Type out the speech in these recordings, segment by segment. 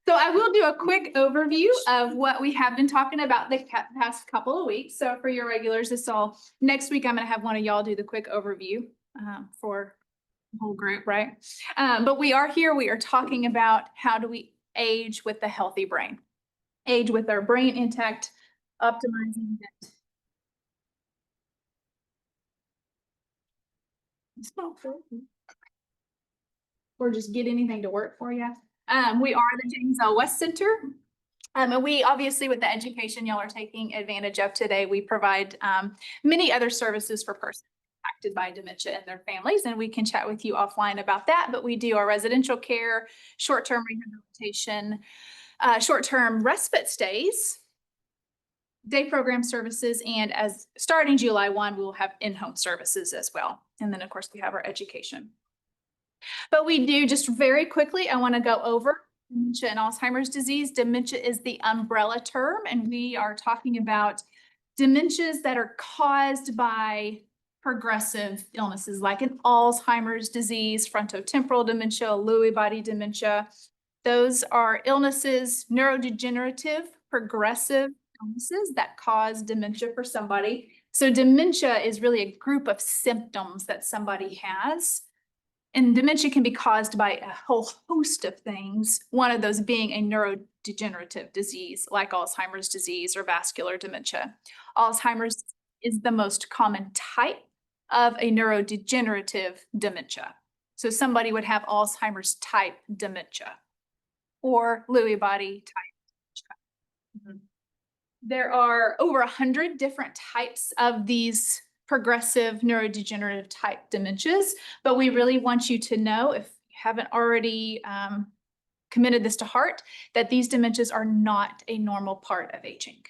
So I will do a quick overview of what we have been talking about the past couple of weeks. So for your regulars, next week, I'm going to have one of y'all do the quick overview for the whole group, right? But we are here. We are talking about how do we age with a healthy brain, age with our brain intact, optimizing it. Or just get anything to work for you. We are the James L. West Center. And we obviously, with the education y'all are taking advantage of today, we provide many other services for persons impacted by dementia and their families. And we can chat with you offline about that. But we do our residential care, short-term rehabilitation, short-term respite stays, day program services, and as starting July 1, we'll have in-home services as well. And then, of course, we have our education. But we do, just very quickly, I want to go over dementia and Alzheimer's disease. Dementia is the umbrella term, and we are talking about dementias that are caused by progressive illnesses like an Alzheimer's disease, frontotemporal dementia, Lewy body dementia. Those are illnesses, neurodegenerative, progressive illnesses that cause dementia for somebody. So dementia is really a group of symptoms that somebody has. And dementia can be caused by a whole host of things, one of those being a neurodegenerative disease like Alzheimer's disease or vascular dementia. Alzheimer's is the most common type of a neurodegenerative dementia. So somebody would have Alzheimer's type dementia or Lewy body type dementia. There are over 100 different types of these progressive neurodegenerative type dementias, but we really want you to know, if you haven't already committed this to heart, that these dementias are not a normal part of aging.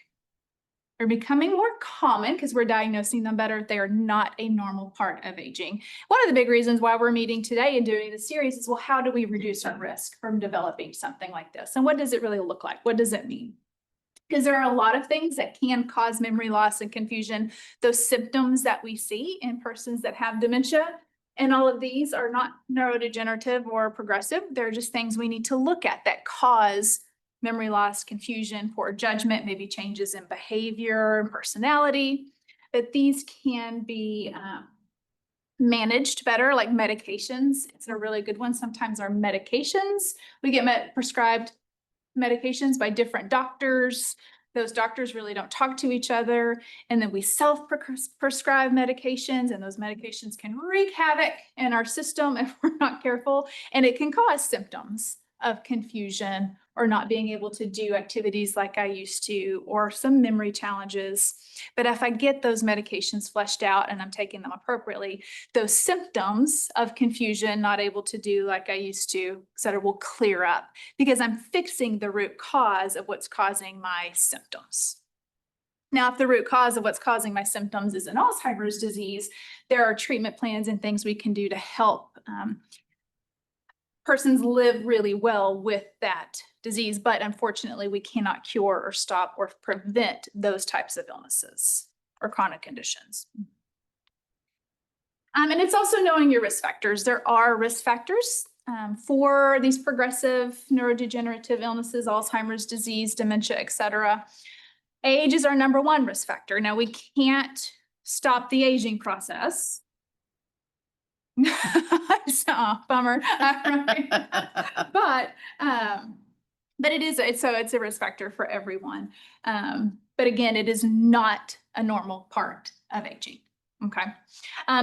They're becoming more common because we're diagnosing them better. They are not a normal part of aging. One of the big reasons why we're meeting today and doing the series is, well, how do we reduce our risk from developing something like this? And what does it really look like? What does it mean? Because there are a lot of things that can cause memory loss and confusion, those symptoms that we see in persons that have dementia. And all of these are not neurodegenerative or progressive. They're just things we need to look at that cause memory loss, confusion, poor judgment, maybe changes in behavior and personality. But these can be managed better, like medications. It's a really good one. Sometimes our medications, we get prescribed medications by different doctors. Those doctors really don't talk to each other. And then we self-prescribe medications, and those medications can wreak havoc in our system if we're not careful. And it can cause symptoms of confusion or not being able to do activities like I used to, or some memory challenges. But if I get those medications fleshed out and I'm taking them appropriately, those symptoms of confusion, not able to do like I used to, et cetera, will clear up because I'm fixing the root cause of what's causing my symptoms. Now, if the root cause of what's causing my symptoms is an Alzheimer's disease, there are treatment plans and things we can do to help persons live really well with that disease, but unfortunately we cannot cure or stop or prevent those types of illnesses or chronic conditions. And it's also knowing your risk factors. There are risk factors for these progressive neurodegenerative illnesses, Alzheimer's disease, dementia, et cetera. Age is our number one risk factor. Now, we can't stop the aging process. Bummer. But it's a risk factor for everyone. But again, it is not a normal part of aging. Okay.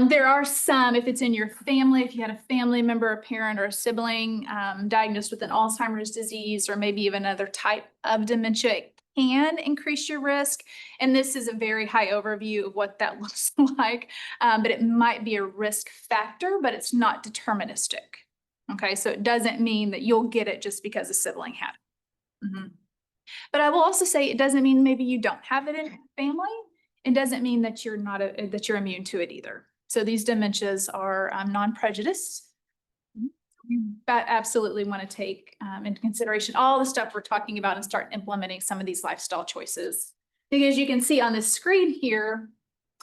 There are some, if it's in your family, if you had a family member, a parent, or a sibling diagnosed with an Alzheimer's disease, or maybe even another type of dementia, it can increase your risk. And this is a very high overview of what that looks like. But it might be a risk factor, but it's not deterministic. Okay, so it doesn't mean that you'll get it just because a sibling had it. But I will also say it doesn't mean maybe you don't have it in your family. It doesn't mean that you're that you're immune to it either. So these dementias are non-prejudiced. We absolutely want to take into consideration all the stuff we're talking about and start implementing some of these lifestyle choices. Because you can see on this screen here,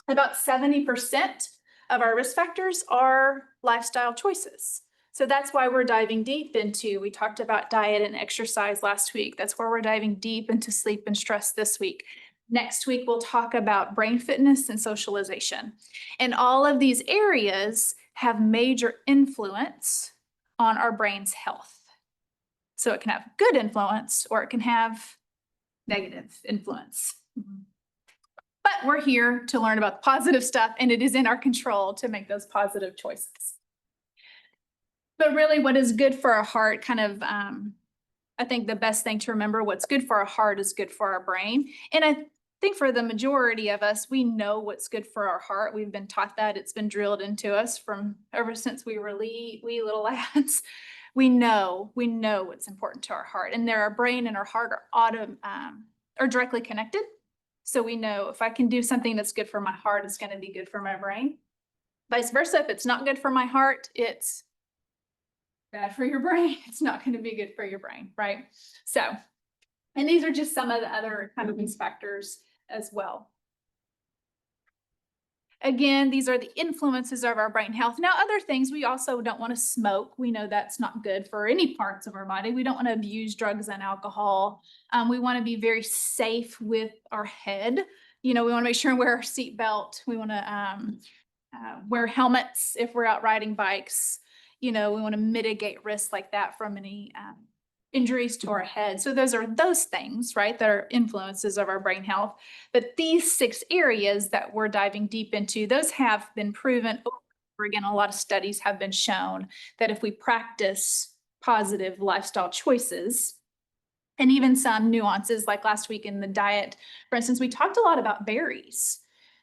about 70% of our risk factors are lifestyle choices. So that's why we're diving deep into, we talked about diet and exercise last week. That's where we're diving deep into sleep and stress this week. Next week, we'll talk about brain fitness and socialization. And all of these areas have major influence on our brain's health. So it can have good influence or it can have negative influence. But we're here to learn about the positive stuff, and it is in our control to make those positive choices. But really, what is good for our heart, kind of, I think the best thing to remember, what's good for our heart is good for our brain. And I think for the majority of us, we know what's good for our heart. We've been taught that. It's been drilled into us from ever since we were wee little lads. We know what's important to our heart, and our brain and our heart are directly connected. So we know if I can do something that's good for my heart, it's going to be good for my brain. Vice versa, if it's not good for my heart, it's bad for your brain. It's not going to be good for your brain, right? So, and these are just some of the other kind of these factors as well. Again, these are the influences of our brain health. Now, other things, we also don't want to smoke. We know that's not good for any parts of our body. We don't want to abuse drugs and alcohol. We want to be very safe with our head. We want to make sure we wear our seatbelt. We want to wear helmets if we're out riding bikes. We want to mitigate risks like that from any injuries to our head. So those are those things, right, that are influences of our brain health. But these 6 areas that we're diving deep into, those have been proven over again. A lot of studies have been shown that if we practice positive lifestyle choices, and even some nuances, like last week in the diet, for instance, we talked a lot about berries.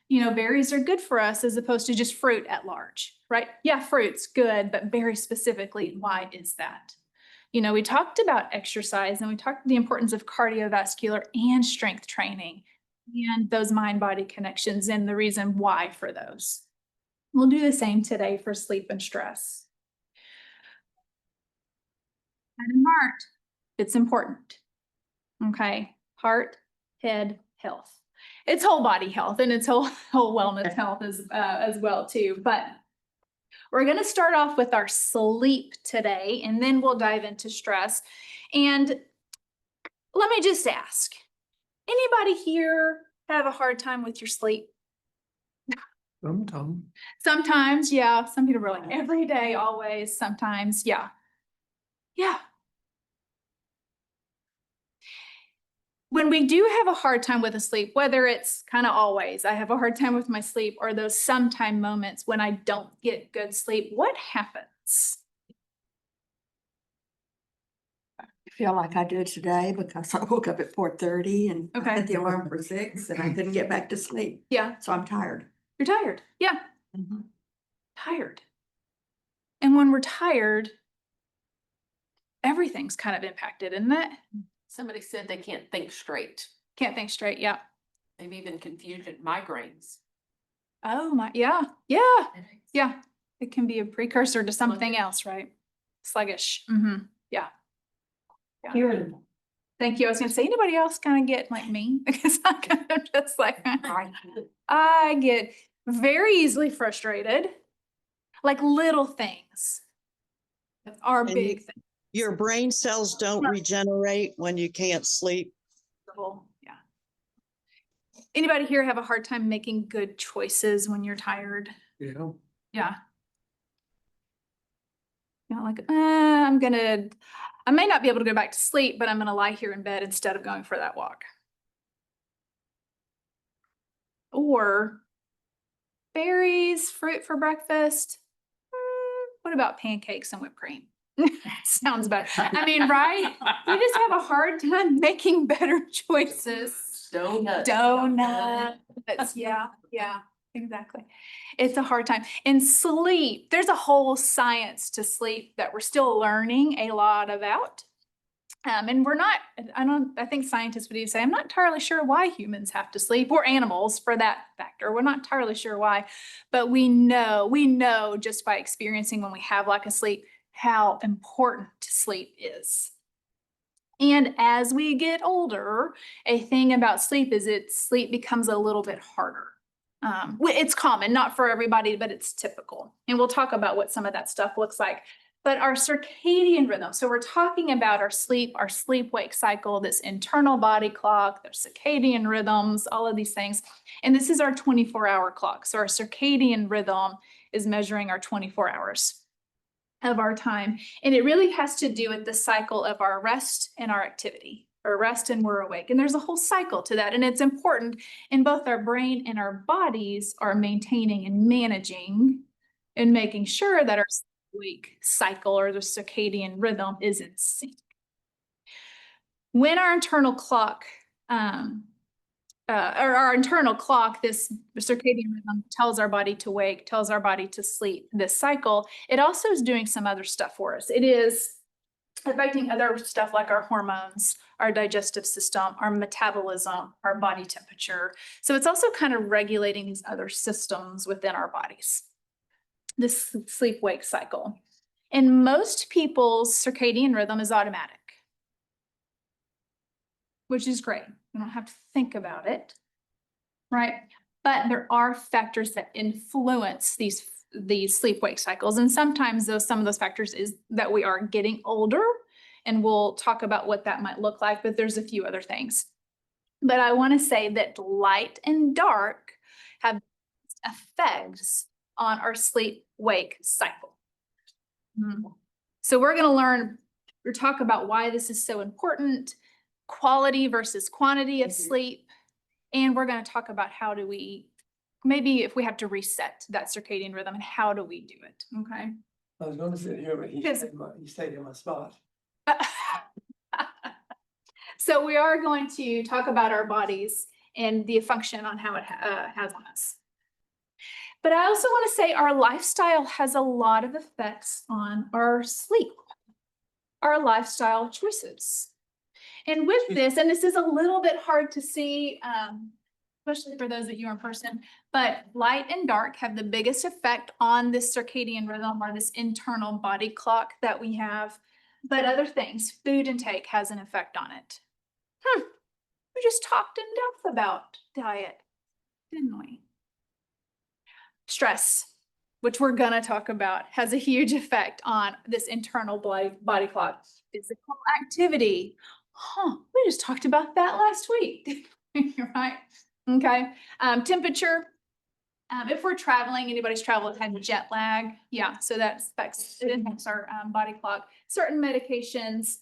Berries are good for us as opposed to just fruit at large, right? Yeah, fruit's good, but berries specifically, why is that? We talked about exercise, and we talked the importance of cardiovascular and strength training and those mind-body connections and the reason why for those. We'll do the same today for sleep and stress. Head and heart, it's important. Okay, heart, head, health. It's whole body health, and it's whole wellness health as well too. But we're going to start off with our sleep today, and then we'll dive into stress. And let me just ask, anybody here have a hard time with your sleep? Sometimes. Sometimes, yeah. Some people are like every day, always, sometimes, yeah. Yeah. When we do have a hard time with a sleep, whether it's kind of always, I have a hard time with my sleep, or those sometime moments when I don't get good sleep, what happens? I feel like I did today because I woke up at 4:30 and I Okay. had the alarm for 6 and I couldn't get back to sleep. Yeah. So I'm tired. You're tired. Yeah. Mhm. Tired. And when we're tired, everything's kind of impacted, isn't it? Somebody said they can't think straight. Can't think straight. Yeah. Maybe even confusion, migraines. Oh my, yeah. Yeah. Yeah. It can be a precursor to something else, right? Sluggish. Mm-hmm. Yeah. Yeah. Irritable. Thank you. I was going to say, anybody else kind of get like me? Because I'm kind of just like, I get very easily frustrated. Like little things are And big things. Your brain cells don't regenerate when you can't sleep. Yeah. Anybody here have a hard time making good choices when you're tired? Yeah. Yeah. Like, I may not be able to go back to sleep, but I'm going to lie here in bed instead of going for that walk. Or berries, fruit for breakfast. What about pancakes and whipped cream? Sounds better. I mean, right? We just have a hard time making better choices. Donuts. Yeah, exactly. It's a hard time. And sleep, there's a whole science to sleep that we're still learning a lot about. And we're not, I think scientists would even say, I'm not entirely sure why humans have to sleep, or animals for that factor. We're not entirely sure why, but we know just by experiencing when we have lack of sleep, how important sleep is. And as we get older, a thing about sleep is sleep becomes a little bit harder. It's common, not for everybody, but it's typical. And we'll talk about what some of that stuff looks like. But our circadian rhythm, so we're talking about our sleep-wake cycle, this internal body clock, their circadian rhythms, all of these things. And this is our 24-hour clock. So our circadian rhythm is measuring our 24 hours of our time. And it really has to do with the cycle of our rest and our activity, or rest and we're awake. And there's a whole cycle to that. And it's important in both our brain and our bodies are maintaining and managing and making sure that our week cycle or the circadian rhythm is in sync. When our internal clock, or our internal clock, this circadian rhythm tells our body to wake, tells our body to sleep, this cycle, it also is doing some other stuff for us. It is affecting other stuff like our hormones, our digestive system, our metabolism, our body temperature. So it's also kind of regulating these other systems within our bodies. This sleep-wake cycle. And most people's circadian rhythm is automatic, which is great. You don't have to think about it, right? But there are factors that influence these sleep-wake cycles. And sometimes some of those factors is that we are getting older, and we'll talk about what that might look like, but there's a few other things. But I want to say that light and dark have effects on our sleep-wake cycle. So we're going to learn or talk about why this is so important, quality versus quantity of sleep, and we're going to talk about how do we, maybe if we have to reset that circadian rhythm, and how do we do it, okay? I was going to sit here, but Because- he stayed in my spot. So we are going to talk about our bodies and the function on how it has on us. But I also want to say our lifestyle has a lot of effects on our sleep, our lifestyle choices. And with this, and this is a little bit hard to see, especially for those of you in person, but light and dark have the biggest effect on this circadian rhythm or this internal body clock that we have. But other things, food intake has an effect on it. We just talked in depth about diet, didn't we? Stress, which we're going to talk about, has a huge effect on this internal body clock. Physical activity. We just talked about that last week, right? Okay. Temperature. If we're traveling, anybody's traveled had jet lag. Yeah, so that impacts our body clock. Certain medications,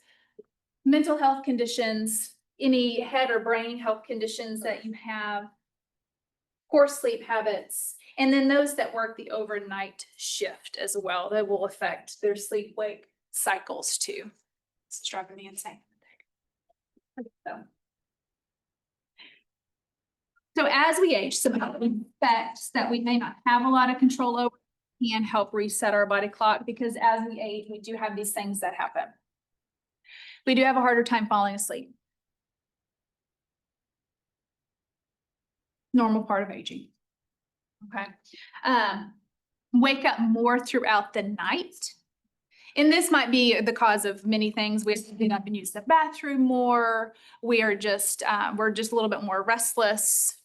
mental health conditions, any head or brain health conditions that you have, poor sleep habits, and then those that work the overnight shift as well, that will affect their sleep-wake cycles too. It's driving me insane. So as we age, some other effects that we may not have a lot of control over can help reset our body clock, because as we age, we do have these things that happen. We do have a harder time falling asleep. Normal part of aging. Okay. Wake up more throughout the night. And this might be the cause of many things. We have to get up and use the bathroom more. We're just a little bit more restless.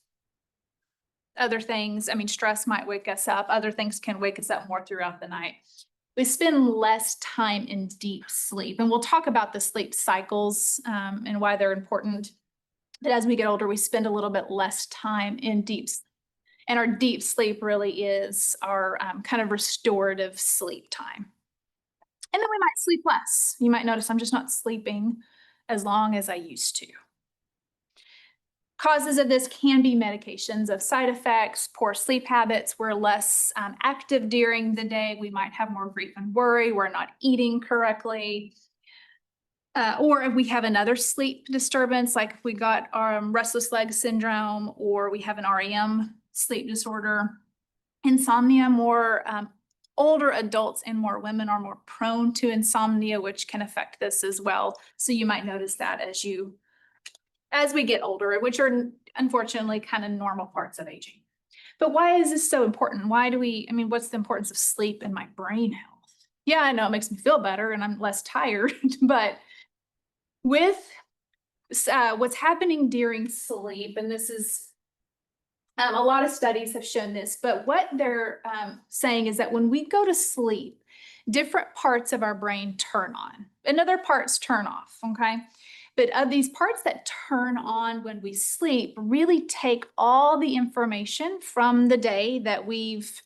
Other things, I mean, stress might wake us up. Other things can wake us up more throughout the night. We spend less time in deep sleep. And we'll talk about the sleep cycles and why they're important. But as we get older, we spend a little bit less time in deep sleep. And our deep sleep really is our kind of restorative sleep time. And then we might sleep less. You might notice I'm just not sleeping as long as I used to. Causes of this can be medications of side effects, poor sleep habits. We're less active during the day. We might have more grief and worry. We're not eating correctly. Or if we have another sleep disturbance, like if we got restless leg syndrome, or we have an REM sleep disorder, insomnia, more older adults and more women are more prone to insomnia, which can affect this as well. So you might notice that as we get older, which are unfortunately kind of normal parts of aging. But why is this so important? What's the importance of sleep in my brain health? Yeah, I know it makes me feel better and I'm less tired, but with what's happening during sleep, and this is a lot of studies have shown this, but what they're saying is that when we go to sleep, different parts of our brain turn on and other parts turn off, okay? But of these parts that turn on when we sleep really take all the information from the day that we've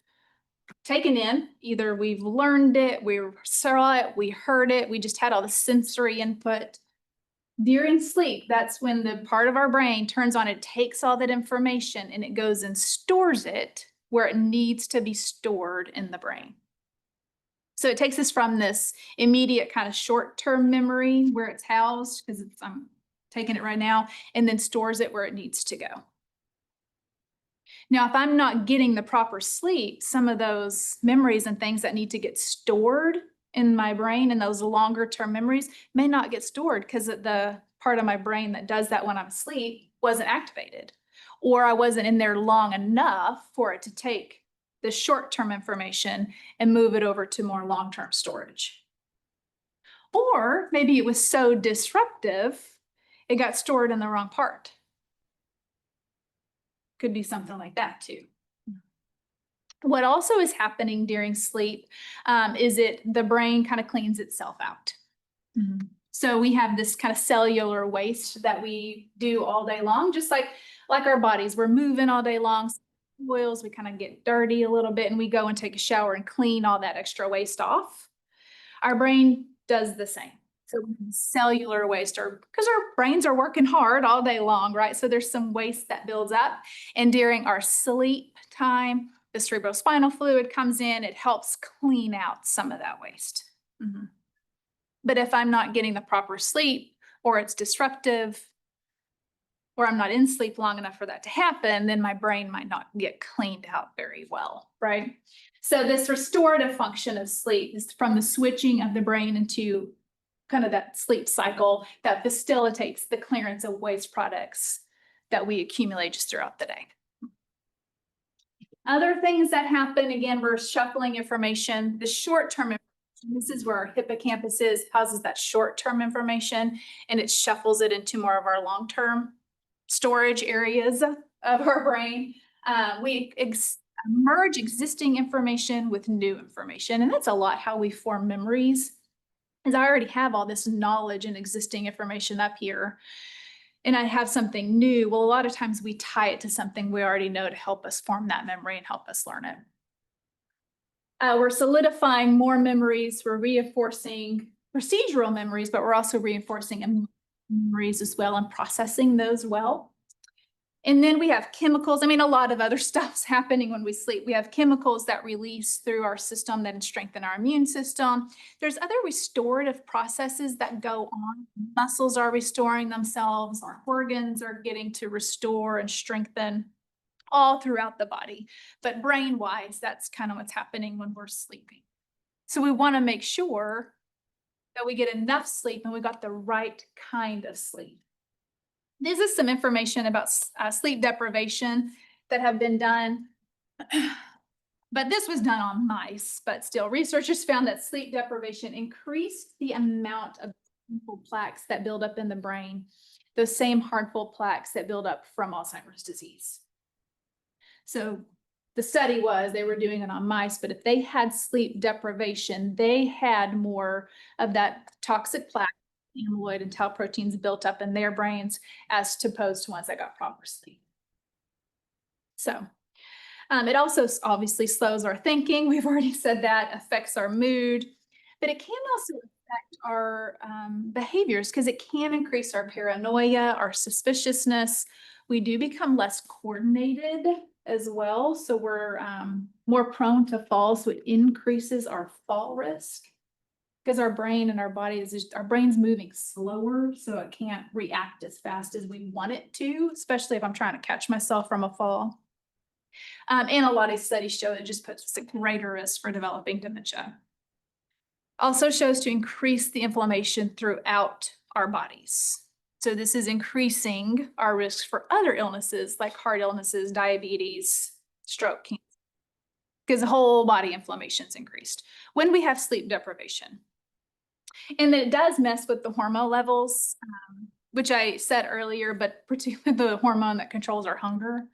taken in. Either we've learned it, we saw it, we heard it, we just had all the sensory input. During sleep, that's when the part of our brain turns on, it takes all that information and it goes and stores it where it needs to be stored in the brain. So it takes us from this immediate kind of short-term memory where it's housed, because I'm taking it right now, and then stores it where it needs to go. Now, if I'm not getting the proper sleep, some of those memories and things that need to get stored in my brain and those longer term memories may not get stored because the part of my brain that does that when I'm asleep wasn't activated, or I wasn't in there long enough for it to take the short-term information and move it over to more long-term storage. Or maybe it was so disruptive, it got stored in the wrong part. Could be something like that too. What also is happening during sleep is the brain kind of cleans itself out. So we have this kind of cellular waste that we do all day long, just like our bodies. We're moving all day long. Oils, we kind of get dirty a little bit and we go and take a shower and clean all that extra waste off. Our brain does the same. So cellular waste, or because our brains are working hard all day long, right? So there's some waste that builds up. And during our sleep time, the cerebrospinal fluid comes in, it helps clean out some of that waste. But if I'm not getting the proper sleep, or it's disruptive, or I'm not in sleep long enough for that to happen, then my brain might not get cleaned out very well, right? So this restorative function of sleep is from the switching of the brain into kind of that sleep cycle that facilitates the clearance of waste products that we accumulate just throughout the day. Other things that happen, again, we're shuffling information. The short-term information, this is where our hippocampus is, houses that short-term information, and it shuffles it into more of our long-term storage areas of our brain. We merge existing information with new information, and that's a lot how we form memories. Is I already have all this knowledge and existing information up here, and I have something new. Well, a lot of times we tie it to something we already know to help us form that memory and help us learn it. We're solidifying more memories. We're reinforcing procedural memories, but we're also reinforcing memories as well and processing those well. And then we have chemicals. I mean, a lot of other stuff's happening when we sleep. We have chemicals that release through our system that strengthen our immune system. There's other restorative processes that go on. Muscles are restoring themselves. Our organs are getting to restore and strengthen all throughout the body. But brain-wise, that's kind of what's happening when we're sleeping. So we want to make sure that we get enough sleep and we got the right kind of sleep. This is some information about sleep deprivation that have been done, but this was done on mice, but still researchers found that sleep deprivation increased the amount of harmful plaques that build up in the brain, those same harmful plaques that build up from Alzheimer's disease. So the study was, they were doing it on mice, but if they had sleep deprivation, they had more of that toxic plaque, amyloid and tau proteins built up in their brains as opposed to ones that got proper sleep. So it also obviously slows our thinking. We've already said that, affects our mood, but it can also affect our behaviors because it can increase our paranoia, our suspiciousness. We do become less coordinated as well. So we're more prone to fall. So it increases our fall risk. Because our brain and our body our brain's moving slower, so it can't react as fast as we want it to, especially if I'm trying to catch myself from a fall. And a lot of studies show it just puts us at greater risk for developing dementia. Also shows to increase the inflammation throughout our bodies. So this is increasing our risks for other illnesses like heart illnesses, diabetes, stroke, cancer, because the whole body inflammation is increased when we have sleep deprivation. And then it does mess with the hormone levels, which I said earlier, but particularly the hormone that controls our hunger.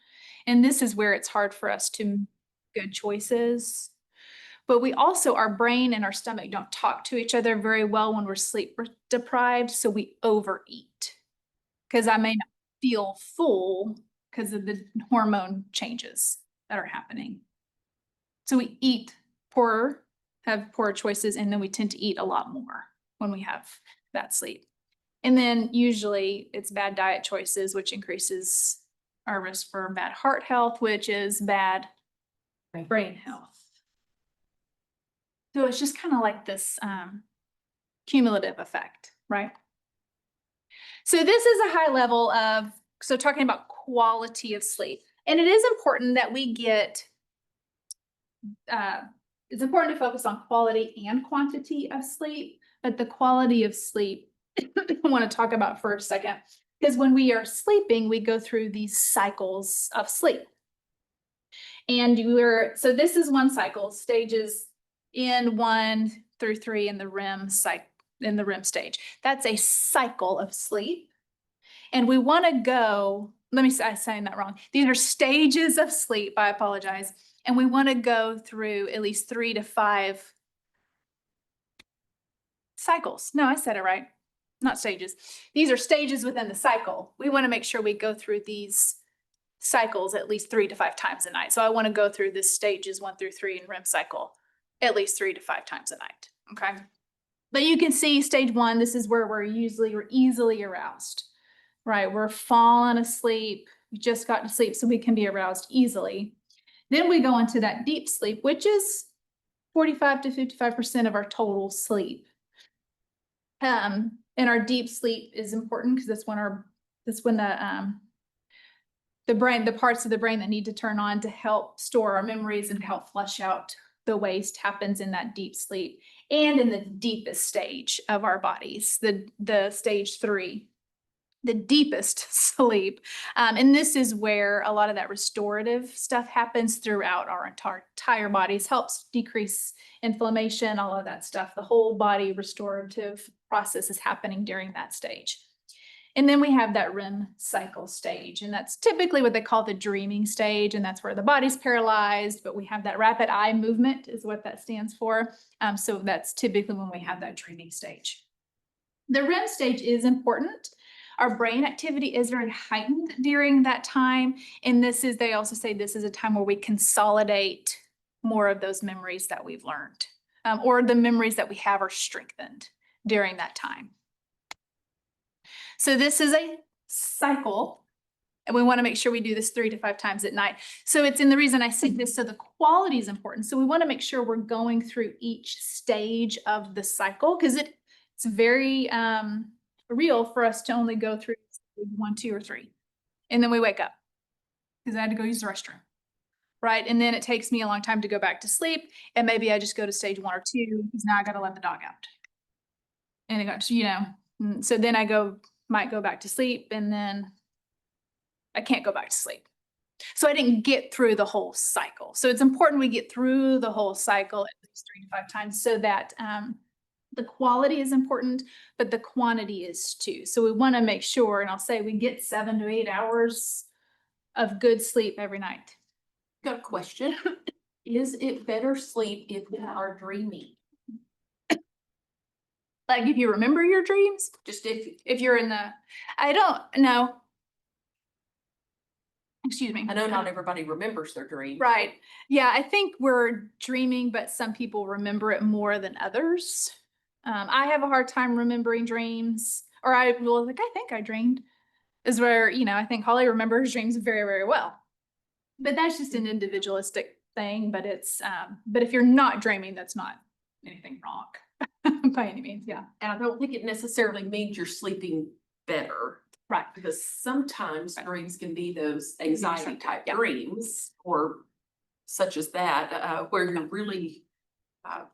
And this is where it's hard for us to make good choices. But we also, our brain and our stomach don't talk to each other very well when we're sleep deprived, so we overeat. Because I may not feel full because of the hormone changes that are happening. So we eat poorer, have poor choices, and then we tend to eat a lot more when we have that sleep. And then usually it's bad diet choices, which increases our risk for bad heart health, which is bad brain health. So it's just kind of like this cumulative effect, right? So this is a high level of, so talking about quality of sleep. And it is important that we get, it's important to focus on quality and quantity of sleep, but the quality of sleep I want to talk about for a second, because when we are sleeping, we go through these cycles of sleep. And so this is one cycle, stages in 1 through 3 in the REM stage. That's a cycle of sleep. And we want to go, I'm saying that wrong. These are stages of sleep. I apologize. And we want to go through at least 3 to 5 cycles. No, I said it right. Not stages. These are stages within the cycle. We want to make sure we go through these cycles at least 3 to 5 times a night. So I want to go through this stages 1 through 3 in REM cycle at least 3 to 5 times a night. Okay. But you can see stage 1, this is where we're easily aroused, right? We're falling asleep. We just got to sleep, so we can be aroused easily. Then we go into that deep sleep, which is 45 to 55% of our total sleep. And our deep sleep is important because that's when the brain, the parts of the brain that need to turn on to help store our memories and to help flush out the waste happens in that deep sleep and in the deepest stage of our bodies, the stage 3, the deepest sleep. And this is where a lot of that restorative stuff happens throughout our entire bodies, helps decrease inflammation, all of that stuff. The whole body restorative process is happening during that stage. And then we have that REM cycle stage, and that's typically what they call the dreaming stage, and that's where the body's paralyzed, but we have that rapid eye movement is what that stands for. So that's typically when we have that dreaming stage. The REM stage is important. Our brain activity is very heightened during that time, and they also say this is a time where we consolidate more of those memories that we've learned, or the memories that we have are strengthened during that time. So this is a cycle, and we want to make sure we do this 3 to 5 times at night. So it's in the reason I say this, so the quality is important. So we want to make sure we're going through each stage of the cycle, because it's very real for us to only go through 1, 2, or 3. And then we wake up because I had to go use the restroom. Right. And then it takes me a long time to go back to sleep. And maybe I just go to stage 1 or 2 because now I got to let the dog out. And it got, so then might go back to sleep, and then I can't go back to sleep. So I didn't get through the whole cycle. So it's important we get through the whole cycle at least 3 to 5 times so that the quality is important, but the quantity is too. So we want to make sure, and I'll say we get 7 to 8 hours of good sleep every night. Got a question. Is it better sleep if we are dreaming? Like if you remember your dreams, Just if you're in I don't know. Excuse me. I know not everybody remembers their dreams. Right. Yeah, I think we're dreaming, but some people remember it more than others. I have a hard time remembering dreams, or I think I dreamed, is where, I think Holly remembers dreams very, very well. But that's just an individualistic thing, but but if you're not dreaming, that's not anything wrong by any means. Yeah. And I don't think it necessarily means you're sleeping better. Right. Because sometimes dreams can be those anxiety type Yeah. dreams, or such as that, where you're really, I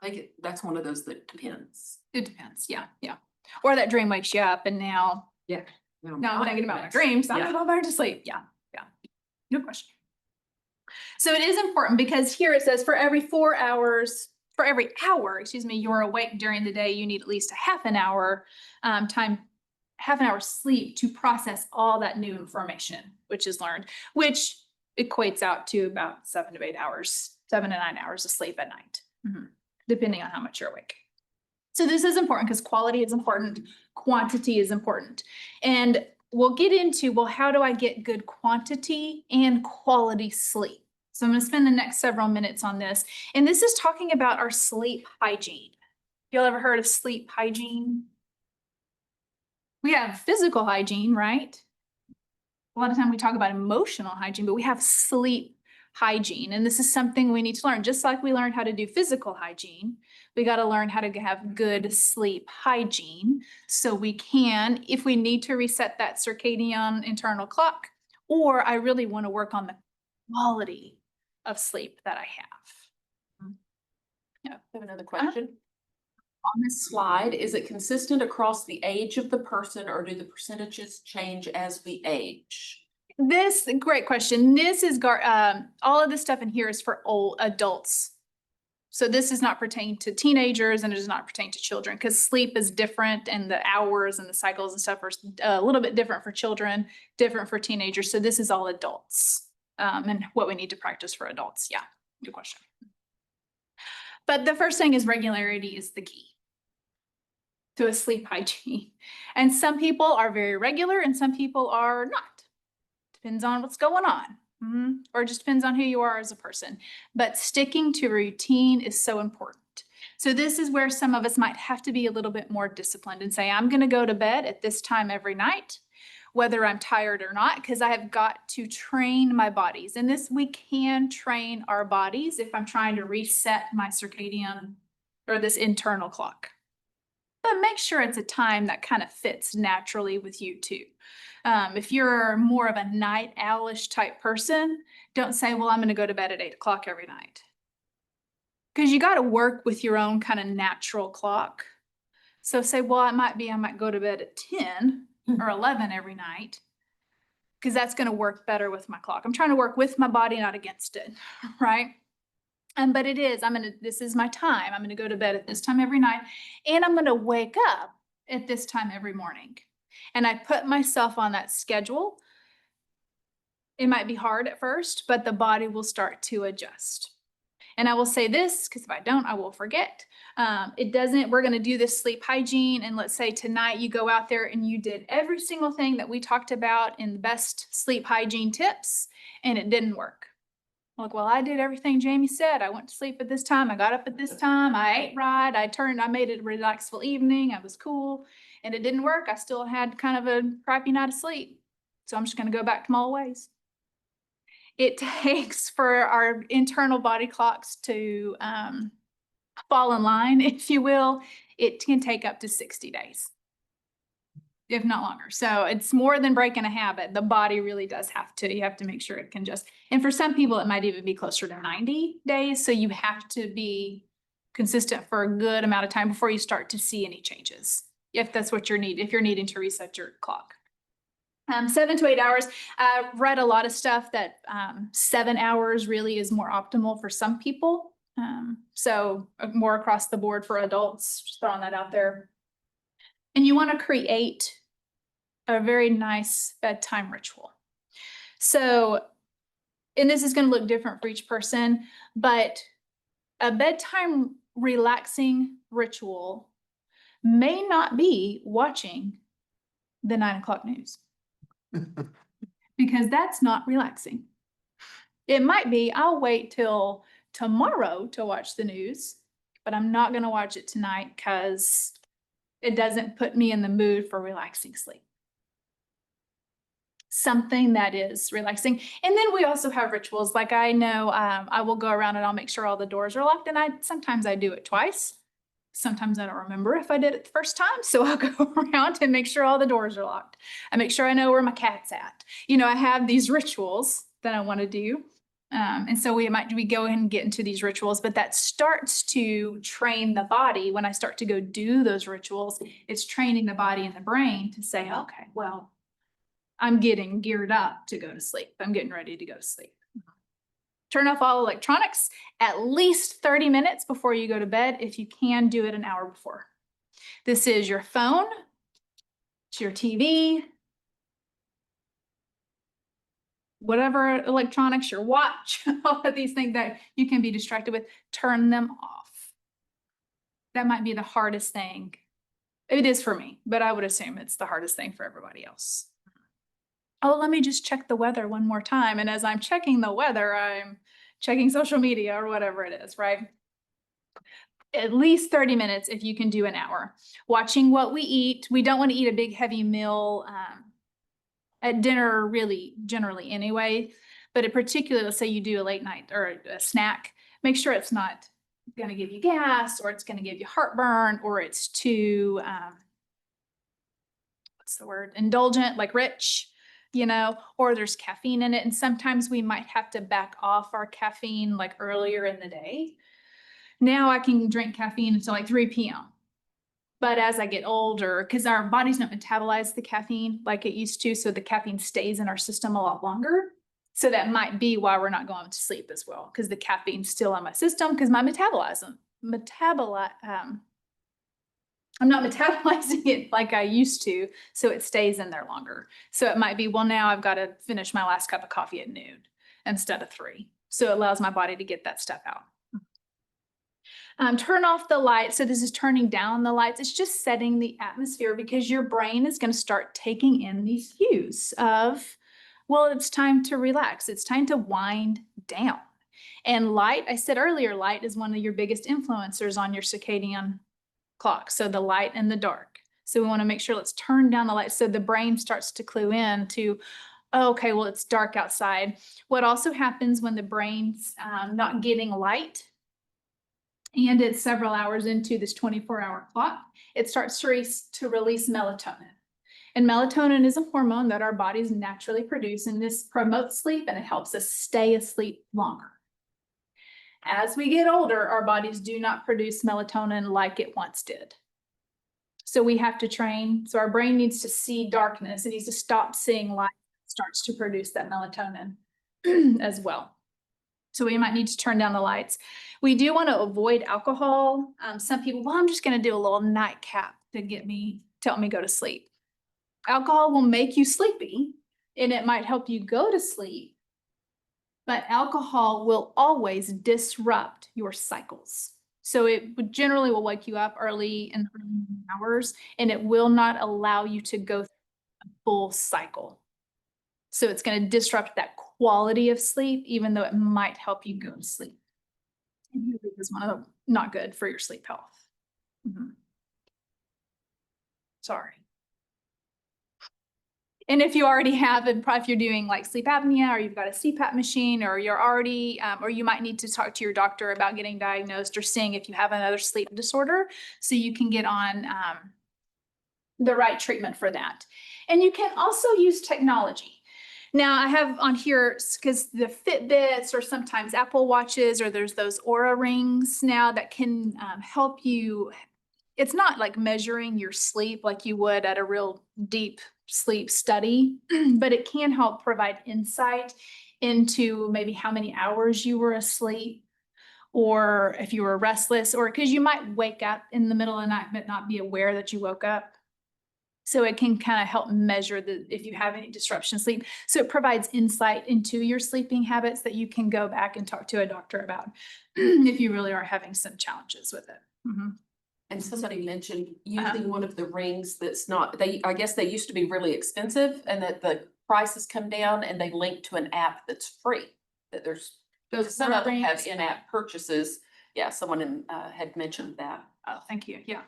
think that's one of those that depends. It depends. Yeah. Yeah. Or that dream wakes you up and now I'm thinking about my dreams. I'm going back to sleep. Yeah. Yeah. No question. So it is important because here it says for every hour, you're awake during the day, you need at least a half an hour sleep to process all that new information, which is learned, which equates out to about 7 to 8 hours, 7 to 9 hours of sleep at night, depending on how much you're awake. So this is important because quality is important, quantity is important. And we'll get into, well, how do I get good quantity and quality sleep? So I'm going to spend the next several minutes on this. And this is talking about our sleep hygiene. Y'all ever heard of sleep hygiene? We have physical hygiene, right? A lot of time we talk about emotional hygiene, but we have sleep hygiene. And this is something we need to learn. Just like we learned how to do physical hygiene, we got to learn how to have good sleep hygiene so we can, if we need to reset that circadian internal clock, or I really want to work on the quality of sleep that I have. I have another question. On this slide, is it consistent across the age of the person, or do the percentages change as we age? This, great question. This is, all of this stuff in here is for old adults. So this does not pertain to teenagers and it does not pertain to children because sleep is different and the hours and the cycles and stuff are a little bit different for children, different for teenagers. So this is all adults and what we need to practice for adults. Yeah, good question. But the first thing is regularity is the key to a sleep hygiene. And some people are very regular and some people are not. Depends on what's going on. Or just depends on who you are as a person. But sticking to routine is so important. So this is where some of us might have to be a little bit more disciplined and say, I'm going to go to bed at this time every night, whether I'm tired or not, because I have got to train my bodies. And this, we can train our bodies if I'm trying to reset my circadian or this internal clock. But make sure it's a time that kind of fits naturally with you too. If you're more of a night owlish type person, don't say, well, I'm going to go to bed at 8 o'clock every night. Because you got to work with your own kind of natural clock. So say, well, I might go to bed at 10 or 11 every night. Because that's going to work better with my clock. I'm trying to work with my body, not against it, right? But it is, this is my time. I'm going to go to bed at this time every night. And I'm going to wake up at this time every morning. And I put myself on that schedule. It might be hard at first, but the body will start to adjust. And I will say this, because if I don't, I will forget. We're going to do this sleep hygiene. And let's say tonight you go out there and you did every single thing that we talked about in the best sleep hygiene tips, and it didn't work. Like, well, I did everything Jamie said. I went to sleep at this time. I got up at this time. I ate right. I made it a relaxful evening. I was cool. And it didn't work. I still had kind of a crappy night of sleep. So I'm just going to go back to my old ways. It takes for our internal body clocks to fall in line, if you will. It can take up to 60 days, if not longer. So it's more than breaking a habit. The body really does you have to make sure it can and for some people, it might even be closer to 90 days. So you have to be consistent for a good amount of time before you start to see any changes. If that's what if you're needing to reset your clock. 7 to 8 hours. I've read a lot of stuff that 7 hours really is more optimal for some people. So more across the board for adults, just throwing that out there. And you want to create a very nice bedtime ritual. So, and this is going to look different for each person, but a bedtime relaxing ritual may not be watching the 9 o'clock news because that's not relaxing. It might be, I'll wait till tomorrow to watch the news, but I'm not going to watch it tonight because it doesn't put me in the mood for relaxing sleep. Something that is relaxing. And then we also have rituals. Like I know I will go around and I'll make sure all the doors are locked. And sometimes I do it twice. Sometimes I don't remember if I did it the first time. So I'll go around and make sure all the doors are locked. I make sure I know where my cat's at. I have these rituals that I want to do. And so we go ahead and get into these rituals, but that starts to train the body. When I start to go do those rituals, it's training the body and the brain to say, okay, well, I'm getting geared up to go to sleep. I'm getting ready to go to sleep. Turn off all electronics at least 30 minutes before you go to bed. If you can, do it an hour before. This is your phone, it's your TV, whatever electronics, your watch, all of these things that you can be distracted with, turn them off. That might be the hardest thing. It is for me, but I would assume it's the hardest thing for everybody else. Oh, let me just check the weather one more time. And as I'm checking the weather, I'm checking social media or whatever it is, right? At least 30 minutes if you can do an hour. Watching what we eat. We don't want to eat a big heavy meal at dinner really generally anyway. But in particular, let's say you do a late night or a snack, make sure it's not going to give you gas or it's going to give you heartburn or it's too, what's the word, indulgent, like rich, you know, or there's caffeine in it. And sometimes we might have to back off our caffeine like earlier in the day. Now I can drink caffeine until like 3 p.m. But as I get older, because our bodies don't metabolize the caffeine like it used to, so the caffeine stays in our system a lot longer. So that might be why we're not going to sleep as well, because the caffeine's still in my system, because my I'm not metabolizing it like I used to, so it stays in there longer. So it might be, well, now I've got to finish my last cup of coffee at noon instead of 3. So it allows my body to get that stuff out. Turn off the lights. So this is turning down the lights. It's just setting the atmosphere because your brain is going to start taking in these cues of, well, it's time to relax. It's time to wind down. And light, I said earlier, light is one of your biggest influencers on your circadian clock. So the light and the dark. So we want to make sure let's turn down the light so the brain starts to clue in to, oh, okay, well, it's dark outside. What also happens when the brain's not getting light, and it's several hours into this 24-hour clock, it starts to release melatonin. And melatonin is a hormone that our bodies naturally produce, and this promotes sleep and it helps us stay asleep longer. As we get older, our bodies do not produce melatonin like it once did. So we have to train. So our brain needs to see darkness. It needs to stop seeing light. It starts to produce that melatonin as well. So we might need to turn down the lights. We do want to avoid alcohol. Some people, well, I'm just going to do a little nightcap to help me go to sleep. Alcohol will make you sleepy and it might help you go to sleep, but alcohol will always disrupt your cycles. So it generally will wake you up early in the hours and it will not allow you to go through a full cycle. So it's going to disrupt that quality of sleep, even though it might help you go to sleep. And usually is not good for your sleep health. Sorry. And if you already have, and if you're doing like sleep apnea, or you've got a CPAP machine, or you're already, or you might need to talk to your doctor about getting diagnosed or seeing if you have another sleep disorder, so you can get on the right treatment for that. And you can also use technology. Now I have on here, because the Fitbits or sometimes Apple Watches, or there's those Aura rings now that can help you. It's not like measuring your sleep like you would at a real deep sleep study, but it can help provide insight into maybe how many hours you were asleep, or if you were restless, or because you might wake up in the middle of the night but not be aware that you woke up. So it can kind of help measure if you have any disruption in sleep. So it provides insight into your sleeping habits that you can go back and talk to a doctor about if you really are having some challenges with it. And somebody mentioned using one of the rings that's not, I guess they used to be really expensive, and that the prices come down and they link to an app that's free. That there's some of them have in-app purchases. Yeah, someone had mentioned that. Oh, thank you. Yeah.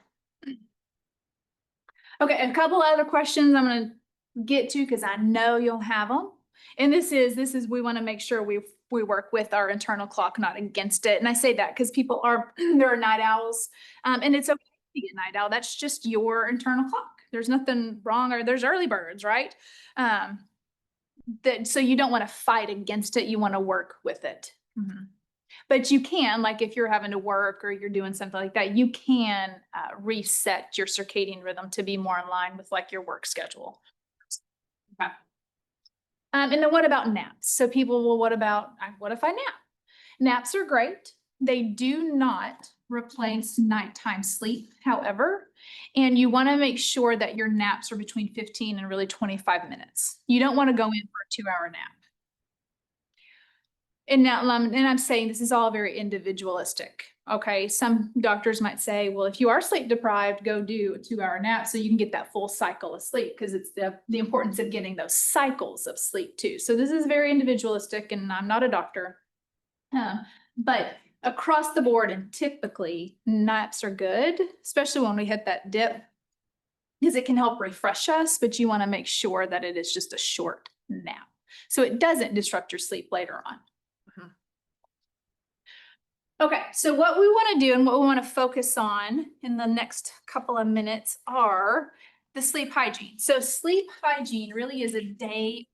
Okay, a couple other questions I'm going to get to because I know you'll have them. And this is we want to make sure we work with our internal clock, not against it. And I say that because people there are night owls, and it's okay to be a night owl. That's just your internal clock. There's nothing wrong, or there's early birds, right? So you don't want to fight against it. You want to work with it. But you can, like if you're having to work or you're doing something like that, you can reset your circadian rhythm to be more in line with like your work schedule. Okay. And then what about naps? So people, well, what if I nap? Naps are great. They do not replace nighttime sleep, however, and you want to make sure that your naps are between 15 and really 25 minutes. You don't want to go in for a 2-hour nap. And now, and I'm saying this is all very individualistic. Okay, some doctors might say, well, if you are sleep deprived, go do a 2-hour nap so you can get that full cycle of sleep, because it's the importance of getting those cycles of sleep too. So this is very individualistic, and I'm not a doctor. But across the board, and typically naps are good, especially when we hit that dip, because it can help refresh us, but you want to make sure that it is just a short nap, so it doesn't disrupt your sleep later on. Okay, so what we want to do and what we want to focus on in the next couple of minutes are the sleep hygiene. So sleep hygiene really is a day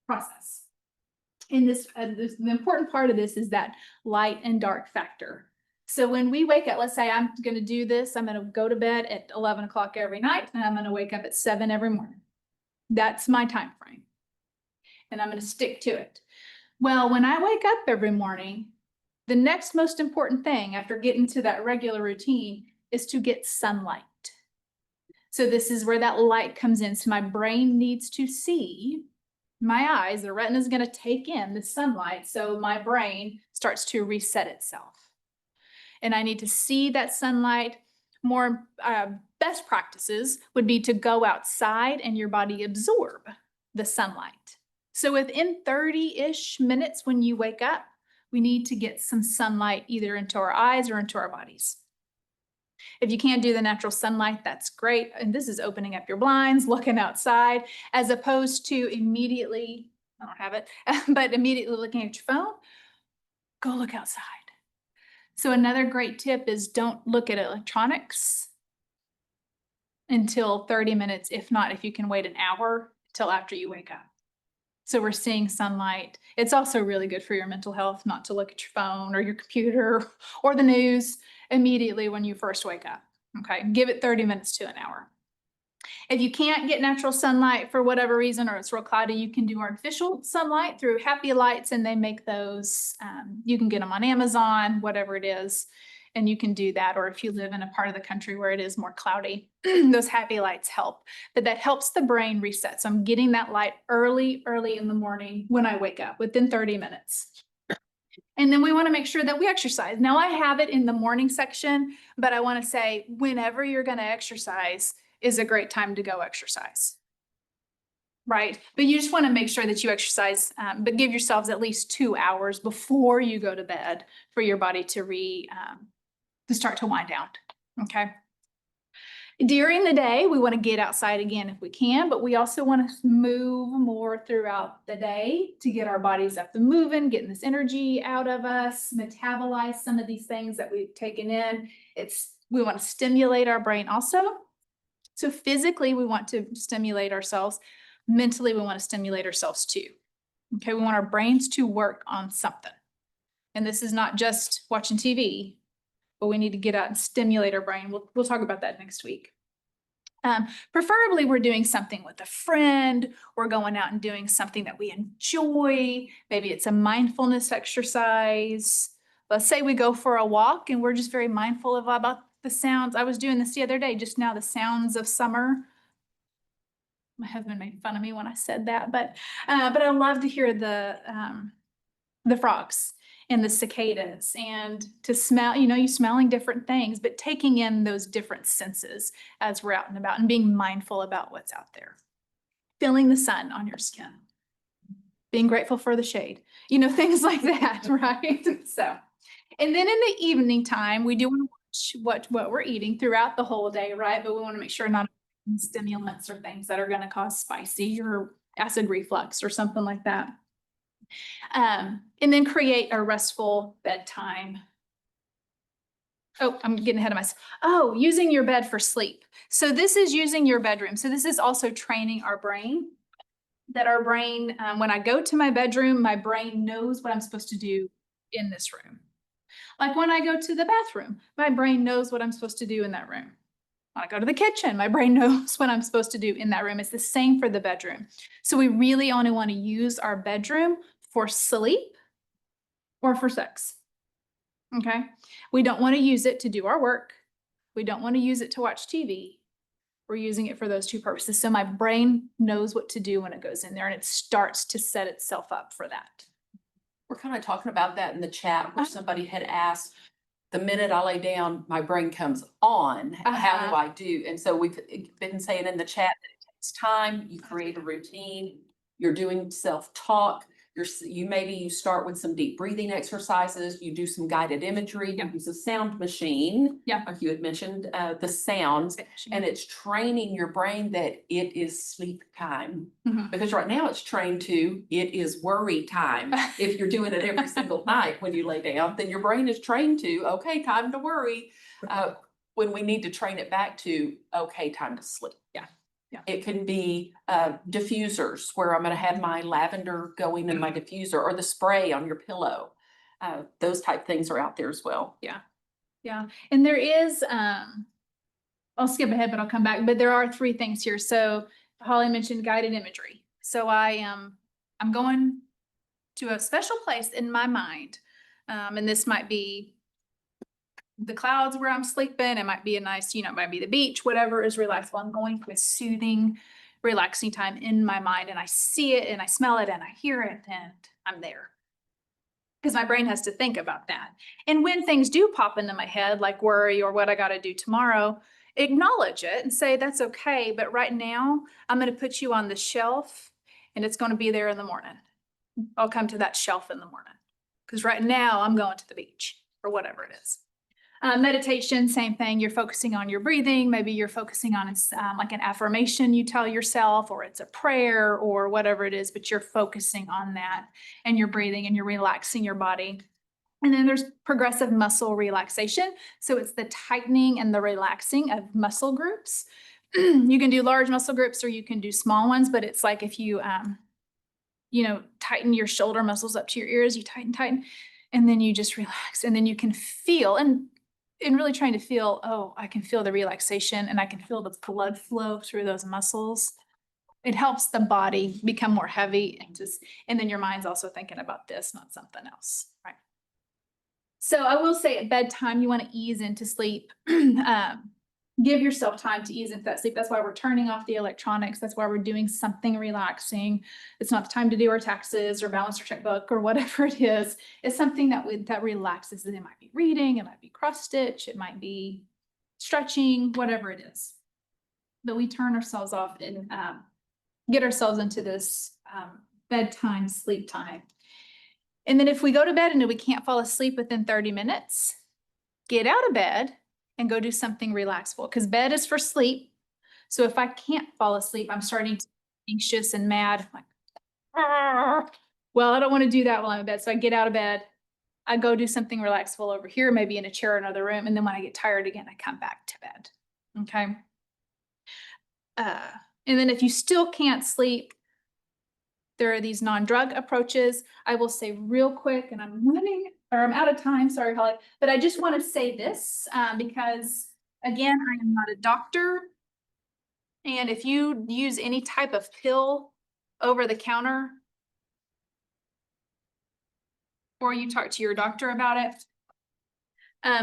process. And the important part of this is that light and dark factor. So when we wake up, let's say I'm going to do this, I'm going to go to bed at 11 o'clock every night, and I'm going to wake up at 7 every morning. That's my time frame, and I'm going to stick to it. Well, when I wake up every morning, the next most important thing after getting to that regular routine is to get sunlight. So this is where that light comes in. So my brain needs to see, my eyes, the retina is going to take in the sunlight. So my brain starts to reset itself. And I need to see that sunlight. More best practices would be to go outside and your body absorb the sunlight. So within 30-ish minutes when you wake up, we need to get some sunlight either into our eyes or into our bodies. If you can't do the natural sunlight, that's great. And this is opening up your blinds, looking outside, as opposed to immediately, I don't have it, but immediately looking at your phone, go look outside. So another great tip is don't look at electronics until 30 minutes, if not, if you can wait an hour till after you wake up. So we're seeing sunlight. It's also really good for your mental health not to look at your phone or your computer or the news immediately when you first wake up. Okay, give it 30 minutes to an hour. If you can't get natural sunlight for whatever reason, or it's real cloudy, you can do artificial sunlight through Happy Lights, and they make those, you can get them on Amazon, whatever it is, and you can do that. Or if you live in a part of the country where it is more cloudy, those Happy Lights help. But that helps the brain reset. So I'm getting that light early in the morning when I wake up, within 30 minutes. And then we want to make sure that we exercise. Now I have it in the morning section, but I want to say whenever you're going to exercise is a great time to go exercise. Right? But you just want to make sure that you exercise, but give yourselves at least 2 hours before you go to bed for your body to start to wind down. Okay. During the day, we want to get outside again if we can, but we also want to move more throughout the day to get our bodies up and moving, getting this energy out of us, metabolize some of these things that we've taken in. We want to stimulate our brain also. So physically, we want to stimulate ourselves. Mentally, we want to stimulate ourselves too. Okay, we want our brains to work on something. And this is not just watching TV, but we need to get out and stimulate our brain. We'll talk about that next week. Preferably, we're doing something with a friend. We're going out and doing something that we enjoy. Maybe it's a mindfulness exercise. Let's say we go for a walk and we're just very mindful about the sounds. I was doing this the other day, just now, the sounds of summer. My husband made fun of me when I said that, but I love to hear the frogs and the cicadas, and to smell, you smelling different things, but taking in those different senses as we're out and about and being mindful about what's out there. Feeling the sun on your skin, being grateful for the shade, things like that, right? So, and then in the evening time, we do want to watch what we're eating throughout the whole day, right? But we want to make sure not stimulants or things that are going to cause spicy or acid reflux or something like that. And then create a restful bedtime. Oh, I'm getting ahead of myself. Oh, using your bed for sleep. So this is using your bedroom. So this is also training our brain, that our brain, when I go to my bedroom, my brain knows what I'm supposed to do in this room. Like when I go to the bathroom, my brain knows what I'm supposed to do in that room. When I go to the kitchen, my brain knows what I'm supposed to do in that room. It's the same for the bedroom. So we really only want to use our bedroom for sleep or for sex. Okay. We don't want to use it to do our work. We don't want to use it to watch TV. we're using it for those two purposes. So my brain knows what to do when it goes in there and it starts to set itself up for that. We're kind of talking about that in the chat where somebody had asked, the minute I lay down, my brain comes on. How do I do? And so we've been saying in the chat that it takes time. You create a routine. You're doing self-talk. You start with some deep breathing exercises. You do some guided imagery. You use a sound machine. Yeah. Like you had mentioned, the sounds, and it's training your brain that it is sleep time. Mhm. Because right now it's trained to, it is worry time. If you're doing it every single night when you lay down, then your brain is trained to, okay, time to worry. When we need to train it back to, okay, time to sleep. Yeah. Yeah. It can be diffusers where I'm gonna have my lavender going in my diffuser, or the spray on your pillow. Those type things are out there as well. Yeah. And there is, I'll skip ahead, but I'll come back, but there are 3 things here. So Holly mentioned guided imagery. So I'm going to a special place in my mind. And this might be the clouds where I'm sleeping. It might be a nice, it might be the beach, whatever is relaxful. I'm going to a soothing, relaxing time in my mind, and I see it and I smell it and I hear it and I'm there. Because my brain has to think about that. And when things do pop into my head, like worry or what I got to do tomorrow, acknowledge it and say, that's okay. But right now I'm going to put you on the shelf and it's going to be there in the morning. I'll come to that shelf in the morning. Because right now I'm going to the beach or whatever it is. Meditation, same thing. You're focusing on your breathing. Maybe you're focusing on like an affirmation you tell yourself, or it's a prayer or whatever it is, but you're focusing on that and you're breathing and you're relaxing your body. And then there's progressive muscle relaxation. So it's the tightening and the relaxing of muscle groups. You can do large muscle groups or you can do small ones, but it's like if you, tighten your shoulder muscles up to your ears, you tighten, and then you just relax. And then you can feel, and really trying to feel, oh, I can feel the relaxation and I can feel the blood flow through those muscles. It helps the body become more heavy and then your mind's also thinking about this, not something else, right? So I will say at bedtime, you want to ease into sleep. Give yourself time to ease into that sleep. That's why we're turning off the electronics. That's why we're doing something relaxing. It's not the time to do our taxes or balance our checkbook or whatever it is. It's something that relaxes. It might be reading, it might be cross stitch, it might be stretching, whatever it is. But we turn ourselves off and get ourselves into this bedtime sleep time. And then if we go to bed and we can't fall asleep within 30 minutes, get out of bed and go do something relaxful, because bed is for sleep. So if I can't fall asleep, I'm starting to be anxious and mad. Like, well, I don't want to do that while I'm in bed. So I get out of bed, I go do something relaxful over here, maybe in a chair in another room. And then when I get tired again, I come back to bed. Okay. And then if you still can't sleep, there are these non-drug approaches. I will say real quick, and I'm out of time, sorry, Holly, but I just want to say this because, again, I am not a doctor. And if you use any type of pill over the counter, or you talk to your doctor about it,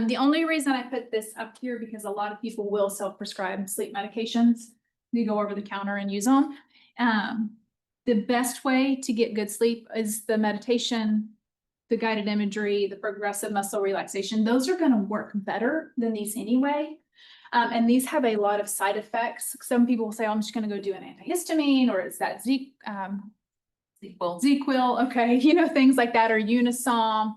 the only reason I put this up here, because a lot of people will self-prescribe sleep medications. You go over the counter and use them. The best way to get good sleep is the meditation, the guided imagery, the progressive muscle relaxation. Those are going to work better than these anyway. And these have a lot of side effects. Some people will say, oh, I'm just going to go do an antihistamine, or it's that ZQL, okay, things like that, or Unisom.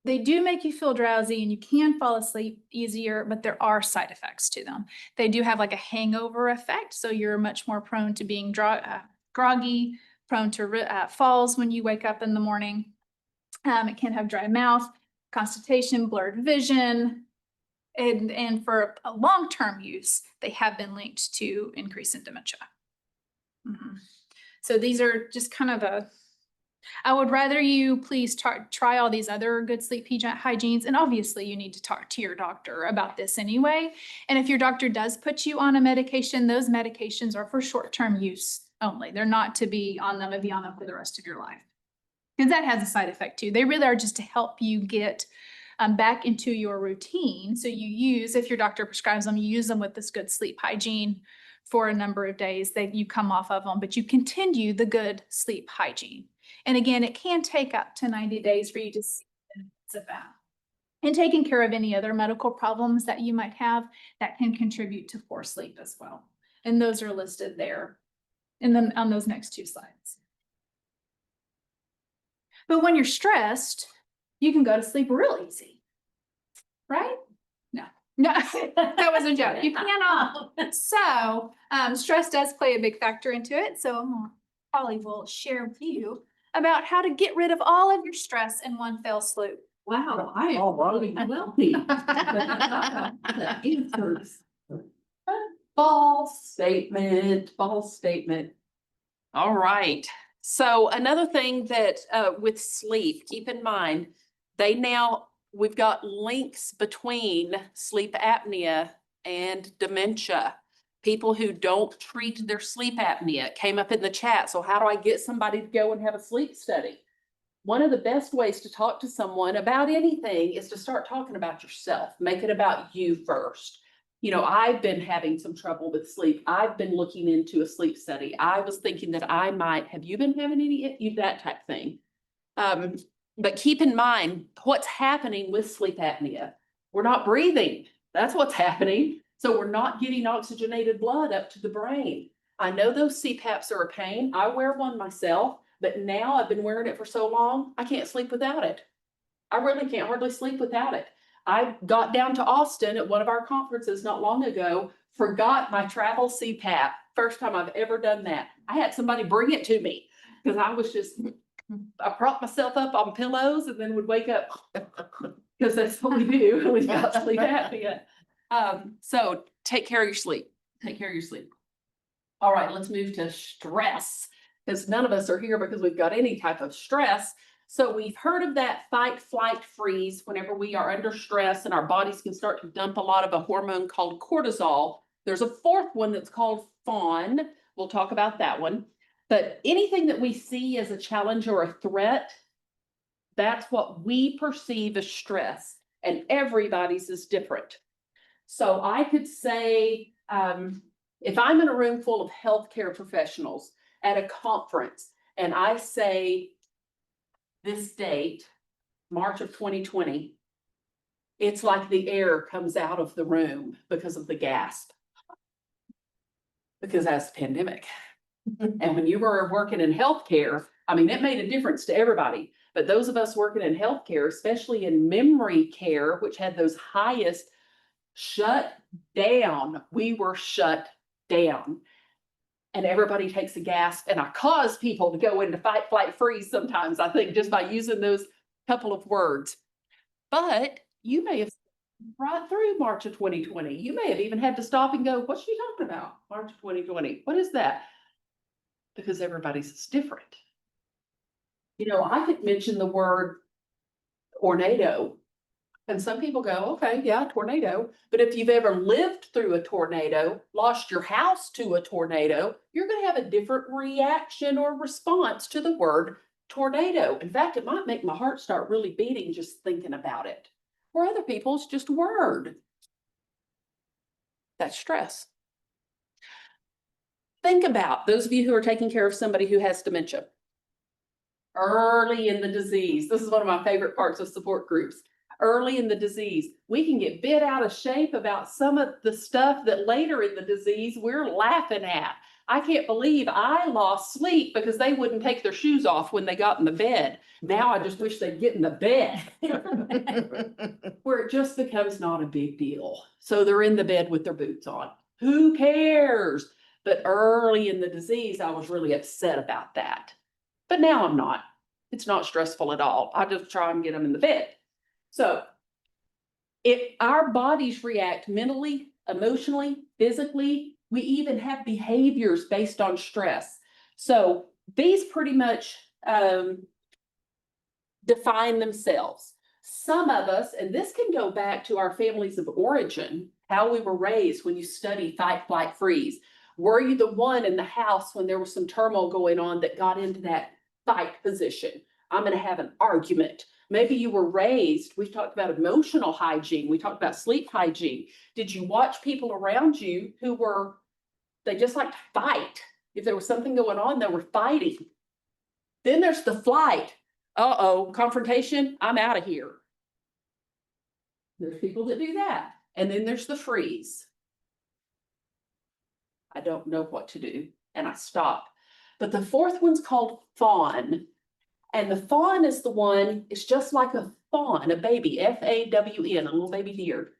They do make you feel drowsy and you can fall asleep easier, but there are side effects to them. They do have like a hangover effect. So you're much more prone to being groggy, prone to falls when you wake up in the morning. It can have dry mouth, constipation, blurred vision. And for a long-term use, they have been linked to increase in dementia. So these are just kind of I would rather you please try all these other good sleep hygienes. And obviously you need to talk to your doctor about this anyway. And if your doctor does put you on a medication, those medications are for short-term use only. They're not to be on them and be on them for the rest of your life. Because that has a side effect too. They really are just to help you get back into your routine. So you use, if your doctor prescribes them, you use them with this good sleep hygiene for a number of days that you come off of them, but you continue the good sleep hygiene. And again, it can take up to 90 days for you to see the benefits of that. And taking care of any other medical problems that you might have that can contribute to poor sleep as well. And those are listed there and then on those next two slides. But when you're stressed, you can go to sleep real easy, right? No, that was a joke. You cannot. So stress does play a big factor into it. So Holly will share with you about how to get rid of all of your stress in one fell swoop. Wow, I am Oh, wow. really wealthy. Answers. False statement, false statement. All right. So another thing that with sleep, keep in mind, we've got links between sleep apnea and dementia. People who don't treat their sleep apnea came up in the chat. So how do I get somebody to go and have a sleep study? One of the best ways to talk to someone about anything is to start talking about yourself. Make it about you first. You know, I've been having some trouble with sleep. I've been looking into a sleep study. I was thinking that I might, have you been having any, that type thing? But keep in mind what's happening with sleep apnea. We're not breathing. That's what's happening. So we're not getting oxygenated blood up to the brain. I know those CPAPs are a pain. I wear one myself. But now I've been wearing it for so long, I can't sleep without it. I really can't hardly sleep without it. I got down to Austin at one of our conferences not long ago, forgot my travel CPAP. First time I've ever done that. I had somebody bring it to me because I propped myself up on pillows and then would wake up because that's what we do when we've got sleep apnea. So take care of your sleep. Take care of your sleep. All right, let's move to stress. Because none of us are here because we've got any type of stress. So we've heard of that fight, flight, freeze whenever we are under stress and our bodies can start to dump a lot of a hormone called cortisol. There's a fourth one that's called fawn. We'll talk about that one. But anything that we see as a challenge or a threat, that's what we perceive as stress. And everybody's is different. So I could say, if I'm in a room full of healthcare professionals, at a conference, and I say this date, March of 2020, it's like the air comes out of the room because of the gasp. Because that's the pandemic. And when you were working in healthcare, I mean, it made a difference to everybody. But those of us working in healthcare, especially in memory care, which had those highest shut down, we were shut down. And everybody takes a gasp, and I cause people to go into fight, flight, freeze sometimes, I think, just by using those couple of words. But you may have right through March of 2020. You may have even had to stop and go, what's she talking about? March of 2020. What is that? Because everybody's is different. You know, I could mention the word tornado. And some people go, okay, yeah, tornado. But if you've ever lived through a tornado, lost your house to a tornado, you're going to have a different reaction or response to the word tornado. In fact, it might make my heart start really beating just thinking about it. For other people, it's just a word. That's stress. Think about those of you who are taking care of somebody who has dementia. Early in the disease. This is one of my favorite parts of support groups. Early in the disease, we can get bent out of shape about some of the stuff that later in the disease we're laughing at. I can't believe I lost sleep because they wouldn't take their shoes off when they got in the bed. Now I just wish they'd get in the bed. Where it just becomes not a big deal. So they're in the bed with their boots on. Who cares? But early in the disease, I was really upset about that. But now I'm not. It's not stressful at all. I just try and get them in the bed. So if our bodies react mentally, emotionally, physically, we even have behaviors based on stress. So these pretty much define themselves. Some of us, and this can go back to our families of origin, how we were raised when you study fight, flight, freeze. Were you the one in the house when there was some turmoil going on that got into that fight position? I'm going to have an argument. Maybe you were raised, we've talked about emotional hygiene, we talked about sleep hygiene. Did you watch people around you who were, they just like to fight? If there was something going on, they were fighting. Then there's the flight. Uh-oh, confrontation, I'm out of here. There's people that do that. And then there's the freeze. I don't know what to do, and I stop. But the fourth one's called fawn. And the fawn is the one, it's just like a fawn, a baby, F-A-W-N, a little baby deer.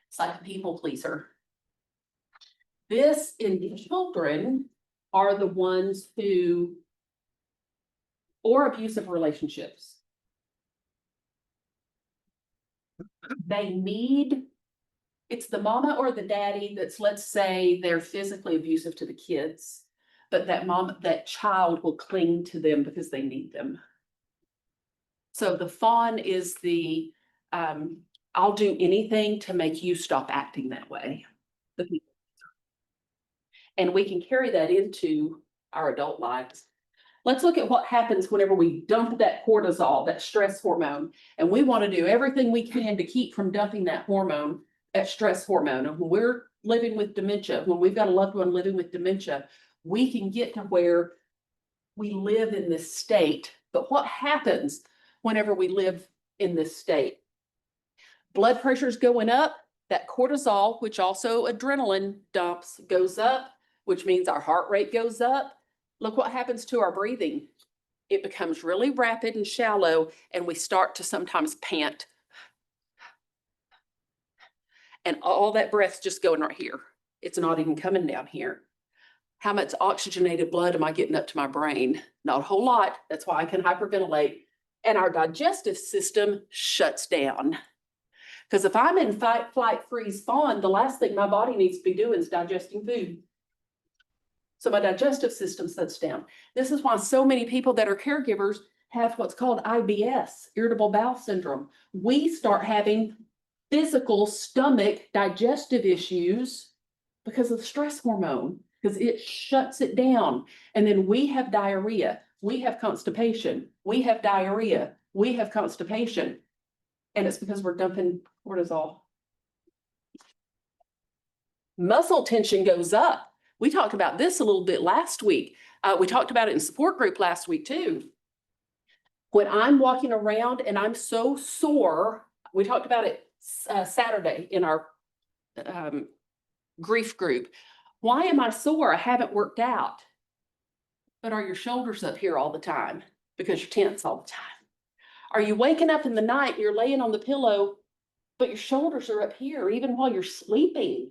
It's like a people pleaser. This in the children are the ones who, or abusive relationships. They need, it's the mama or the daddy that's, let's say, they're physically abusive to the kids, but that child will cling to them because they need them. So the fawn is the, I'll do anything to make you stop acting that way. And we can carry that into our adult lives. Let's look at what happens whenever we dump that cortisol, that stress hormone, and we want to do everything we can to keep from dumping that hormone, that stress hormone. And when we're living with dementia, when we've got a loved one living with dementia, we can get to where we live in this state. But what happens whenever we live in this state? Blood pressure's going up, that cortisol, which also adrenaline dumps, goes up, which means our heart rate goes up. Look what happens to our breathing. It becomes really rapid and shallow, and we start to sometimes pant. And all that breath's just going right here. It's not even coming down here. How much oxygenated blood am I getting up to my brain? Not a whole lot. That's why I can hyperventilate. And our digestive system shuts down. Because if I'm in fight, flight, freeze, fawn, the last thing my body needs to be doing is digesting food. So my digestive system shuts down. This is why so many people that are caregivers have what's called IBS, irritable bowel syndrome. We start having physical stomach digestive issues because of the stress hormone, because it shuts it down. And then we have diarrhea, we have constipation, we have diarrhea, we have constipation. And it's because we're dumping cortisol. Muscle tension goes up. We talked about this a little bit last week. We talked about it in support group last week too. When I'm walking around and I'm so sore, we talked about it Saturday in our grief group. Why am I sore? I haven't worked out. But are your shoulders up here all the time? Because you're tense all the time. Are you waking up in the night and you're laying on the pillow, but your shoulders are up here even while you're sleeping?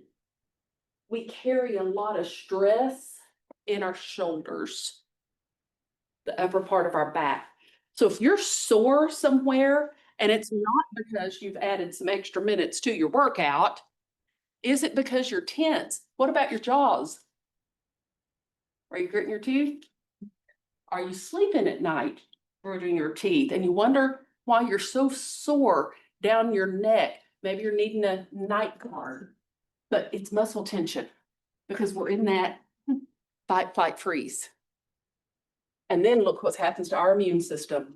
We carry a lot of stress in our shoulders, the upper part of our back. So if you're sore somewhere and it's not because you've added some extra minutes to your workout, is it because you're tense? What about your jaws? Are you gritting your teeth? Are you sleeping at night, gritting your teeth? And you wonder why you're so sore down your neck. Maybe you're needing a night guard, but it's muscle tension because we're in that fight, flight, freeze. And then look what happens to our immune system.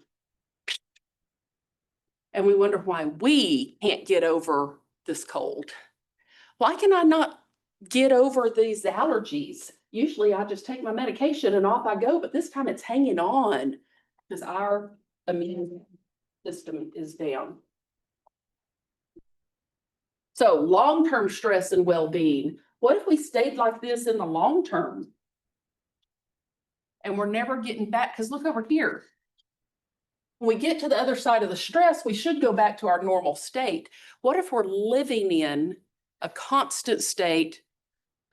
And we wonder why we can't get over this cold. Why can I not get over these allergies? Usually I just take my medication and off I go, but this time it's hanging on because our immune system is down. So long-term stress and well-being. What if we stayed like this in the long term? And we're never getting back, because look over here. When we get to the other side of the stress, we should go back to our normal state. What if we're living in a constant state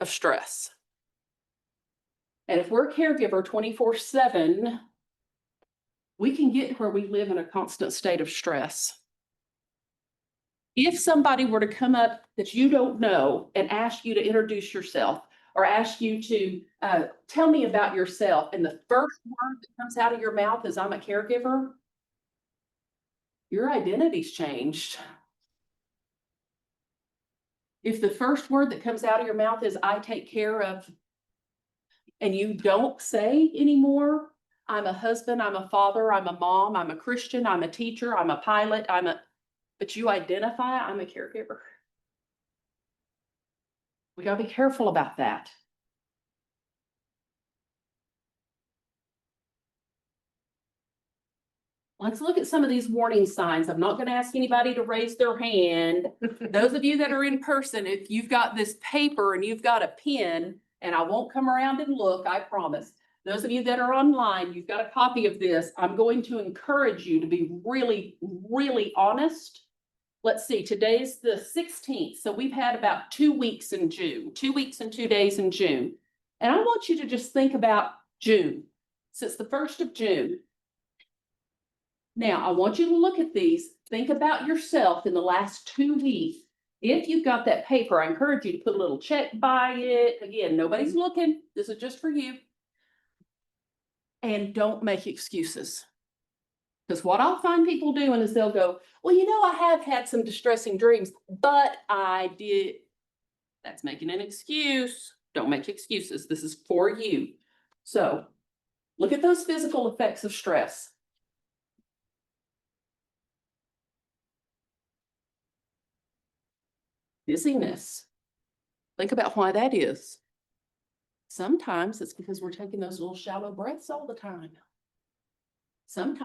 of stress? And if we're a caregiver 24/7, we can get where we live in a constant state of stress. If somebody were to come up that you don't know and ask you to introduce yourself or ask you to tell me about yourself, and the first word that comes out of your mouth is I'm a caregiver, your identity's changed. If the first word that comes out of your mouth is I take care of, and you don't say anymore, I'm a husband, I'm a father, I'm a mom, I'm a Christian, I'm a teacher, I'm a pilot, but you identify, I'm a caregiver. We gotta be careful about that. Let's look at some of these warning signs. I'm not gonna ask anybody to raise their hand. Those of you that are in person, if you've got this paper and you've got a pen, and I won't come around and look, I promise. Those of you that are online, you've got a copy of this. I'm going to encourage you to be really, really honest. Let's see, today's the 16th, so we've had about 2 weeks in June, 2 weeks and 2 days in June. And I want you to just think about June, since the 1st of June. Now, I want you to look at these, think about yourself in the last 2 weeks. If you've got that paper, I encourage you to put a little check by it. Again, nobody's looking. This is just for you. And don't make excuses. Because what I'll find people doing is they'll go, well, you know, I have had some distressing dreams, but I did. That's making an excuse. Don't make excuses. This is for you. So look at those physical effects of stress. Dizziness. Think about why that is. Sometimes it's because we're taking those little shallow breaths all the time. Sometimes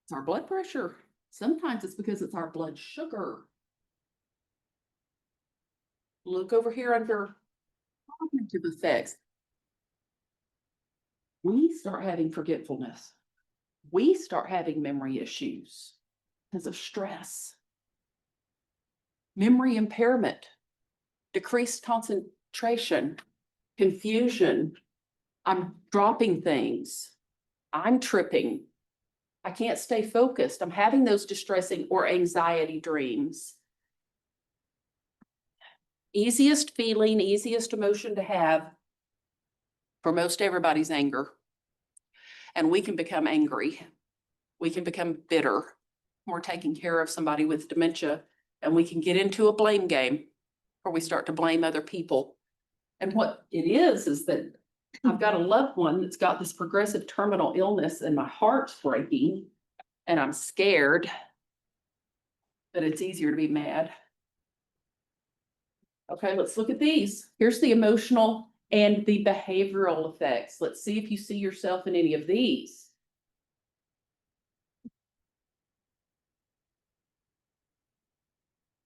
it's our blood pressure. Sometimes it's because it's our blood sugar. Look over here under cognitive effects. We start having forgetfulness. We start having memory issues because of stress. Memory impairment, decreased concentration, confusion. I'm dropping things. I'm tripping. I can't stay focused. I'm having those distressing or anxiety dreams. Easiest feeling, easiest emotion to have for most everybody's anger. And we can become angry. We can become bitter. We're taking care of somebody with dementia, and we can get into a blame game where we start to blame other people. And what it is that I've got a loved one that's got this progressive terminal illness and my heart's breaking and I'm scared, but it's easier to be mad. Okay, let's look at these. Here's the emotional and the behavioral effects. Let's see if you see yourself in any of these.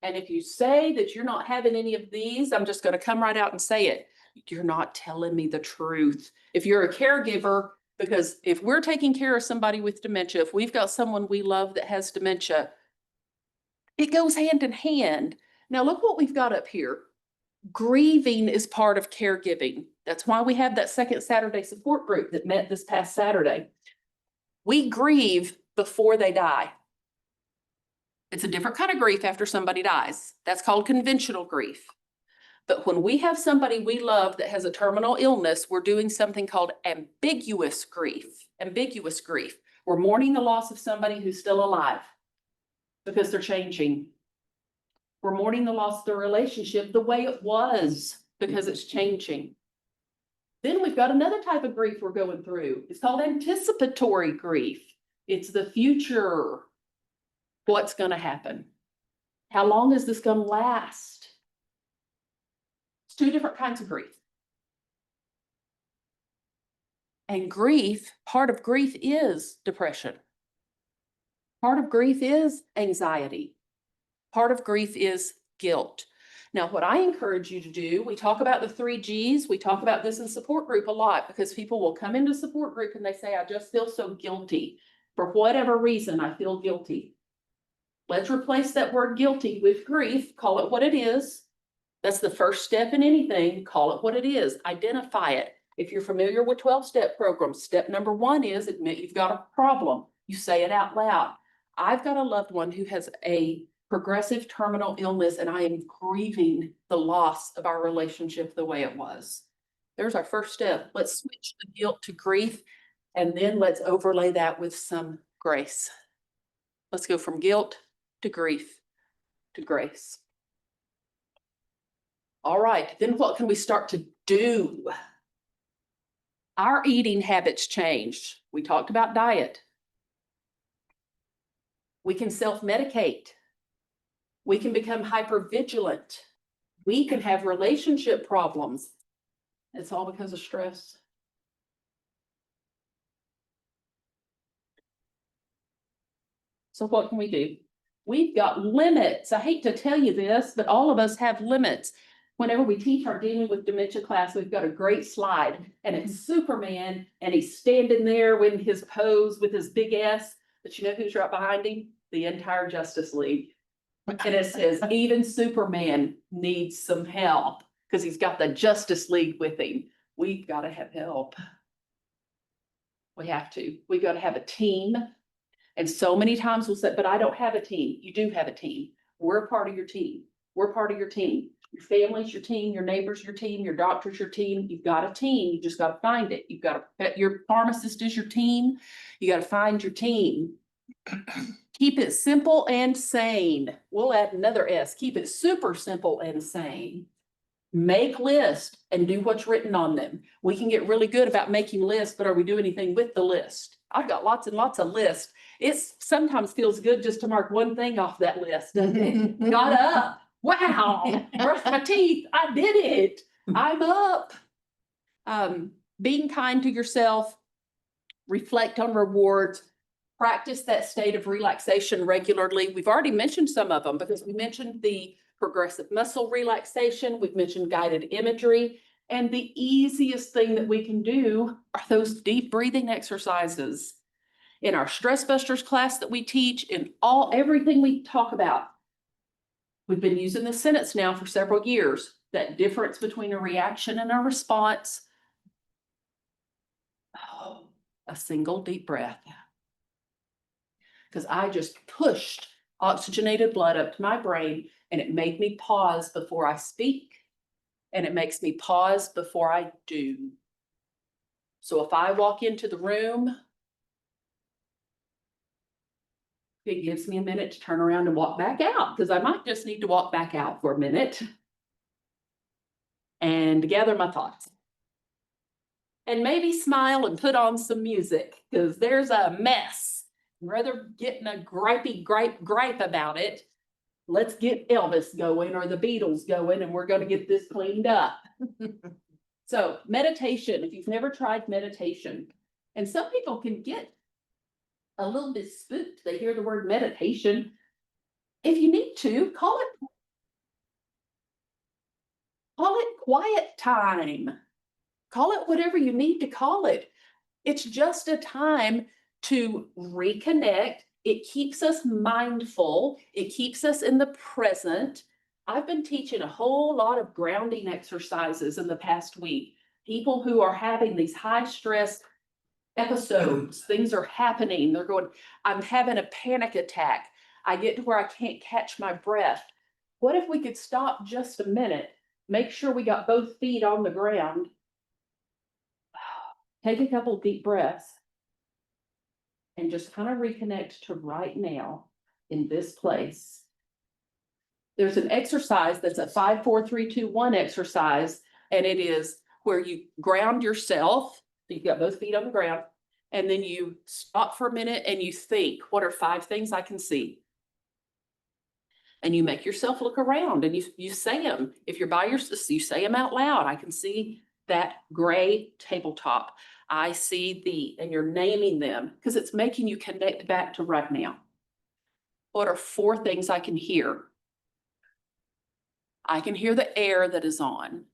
And if you say that you're not having any of these, I'm just going to come right out and say it. You're not telling me the truth. If you're a caregiver, because if we're taking care of somebody with dementia, if we've got someone we love that has dementia, it goes hand in hand. Now look what we've got up here. Grieving is part of caregiving. That's why we have that second Saturday support group that met this past Saturday. We grieve before they die. It's a different kind of grief after somebody dies. That's called conventional grief. But when we have somebody we love that has a terminal illness, we're doing something called ambiguous grief. Ambiguous grief. We're mourning the loss of somebody who's still alive because they're changing. We're mourning the loss of the relationship the way it was because it's changing. Then we've got another type of grief we're going through. It's called anticipatory grief. It's the future. What's going to happen? How long is this going to last? It's two different kinds of grief. And grief, part of grief is depression. Part of grief is anxiety. Part of grief is guilt. Now, what I encourage you to do, we talk about the 3 Gs. We talk about this in support group a lot because people will come into support group and they say, I just feel so guilty. For whatever reason, I feel guilty. Let's replace that word guilty with grief. Call it what it is. That's the first step in anything. Call it what it is. Identify it. If you're familiar with 12-step programs, step number 1 is admit you've got a problem. You say it out loud. I've got a loved one who has a progressive terminal illness, and I am grieving the loss of our relationship the way it was. There's our first step. Let's switch the guilt to grief, and then let's overlay that with some grace. Let's go from guilt to grief to grace. All right, then what can we start to do? Our eating habits changed. We talked about diet. We can self-medicate. We can become hypervigilant. We can have relationship problems. It's all because of stress. So what can we do? We've got limits. I hate to tell you this, but all of us have limits. Whenever we teach our dealing with dementia class, we've got a great slide, and it's Superman, and he's standing there in his pose with his big S, but you know who's right behind him? The entire Justice League. And it says, even Superman needs some help, because he's got the Justice League with him. We've got to have help. We have to. We've got to have a team. And so many times we'll say, but I don't have a team. You do have a team. We're part of your team. We're part of your team. Your family's your team, your neighbor's your team, your doctor's your team. You've got a team. You just got to find it. You've got to, your pharmacist is your team. You got to find your team. Keep it simple and sane. We'll add another S. Keep it super simple and sane. Make lists and do what's written on them. We can get really good about making lists, but are we doing anything with the list? I've got lots and lots of lists. It sometimes feels good just to mark one thing off that list, doesn't it? Got up. Wow. Brushed my teeth. I did it. I'm up. Being kind to yourself. Reflect on rewards. Practice that state of relaxation regularly. We've already mentioned some of them because we mentioned the progressive muscle relaxation. We've mentioned guided imagery. And the easiest thing that we can do are those deep breathing exercises. In our Stress Busters class that we teach, in everything we talk about, we've been using this sentence now for several years, that difference between a reaction and a response. Oh, a single deep breath. Because I just pushed oxygenated blood up to my brain, and it made me pause before I speak, and it makes me pause before I do. So if I walk into the room, it gives me a minute to turn around and walk back out, because I might just need to walk back out for a minute and gather my thoughts. And maybe smile and put on some music, because there's a mess. Rather getting a gripey gripe about it, let's get Elvis going or the Beatles going, and we're going to get this cleaned up. So meditation, if you've never tried meditation, and some people can get a little bit spooked. They hear the word meditation. If you need to, call it quiet time. Call it whatever you need to call it. It's just a time to reconnect. It keeps us mindful. It keeps us in the present. I've been teaching a whole lot of grounding exercises in the past week. People who are having these high stress episodes, things are happening. They're going, I'm having a panic attack. I get to where I can't catch my breath. What if we could stop just a minute, make sure we got both feet on the ground, take a couple deep breaths, and just kind of reconnect to right now in this place. There's an exercise that's a 5, 4, 3, 2, 1 exercise, and it is where you ground yourself. You've got both feet on the ground, and then you stop for a minute and you think, what are 5 things I can see? And you make yourself look around and you say them. If you're by yourself, you say them out loud. I can see that gray tabletop. I see and you're naming them because it's making you connect back to right now. What are 4 things I can hear? I can hear the air that is on.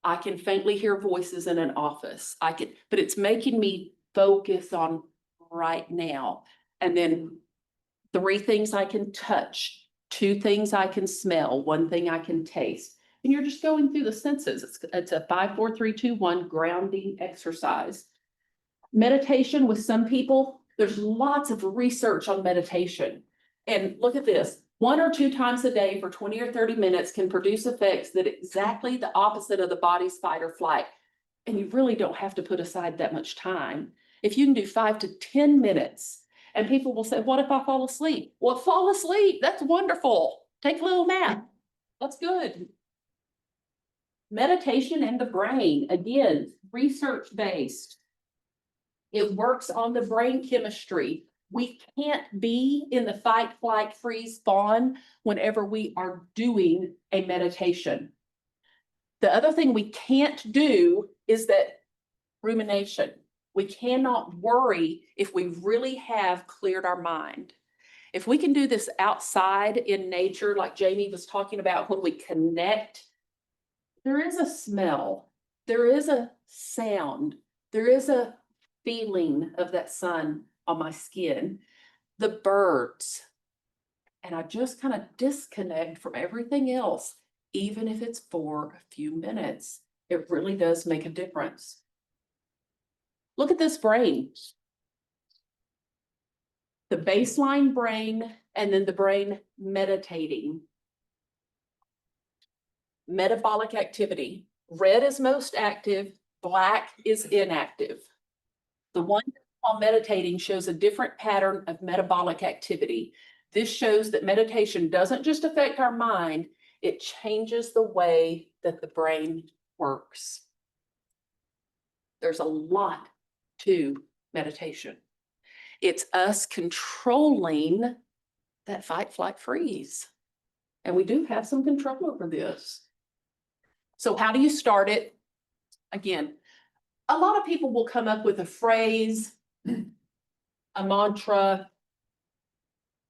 I can faintly hear voices in an office. But it's making me focus on right now. And then 3 things I can touch, 2 things I can smell, 1 thing I can taste. And you're just going through the senses. It's a 5, 4, 3, 2, 1 grounding exercise. Meditation with some people, there's lots of research on meditation. And look at this. 1 or 2 times a day for 20 or 30 minutes can produce effects that exactly the opposite of the body's fight or flight. And you really don't have to put aside that much time. If you can do 5 to 10 minutes, and people will say, what if I fall asleep? Well, fall asleep. That's wonderful. Take a little nap. That's good. meditation and the brain, again, research-based. It works on the brain chemistry. We can't be in the fight, flight, freeze, fawn whenever we are doing a meditation. The other thing we can't do is that rumination. We cannot worry if we really have cleared our mind. If we can do this outside in nature, like Jamie was talking about, when we connect, there is a smell, there is a sound, there is a feeling of that sun on my skin, the birds, and I just kind of disconnect from everything else, even if it's for a few minutes. It really does make a difference. Look at this brain. The baseline brain, and then the brain meditating. Metabolic activity. Red is most active, black is inactive. The one while meditating shows a different pattern of metabolic activity. This shows that meditation doesn't just affect our mind, it changes the way that the brain works. There's a lot to meditation. It's us controlling that fight, flight, freeze. And we do have some control over this. So how do you start it? Again, a lot of people will come up with a phrase, a mantra.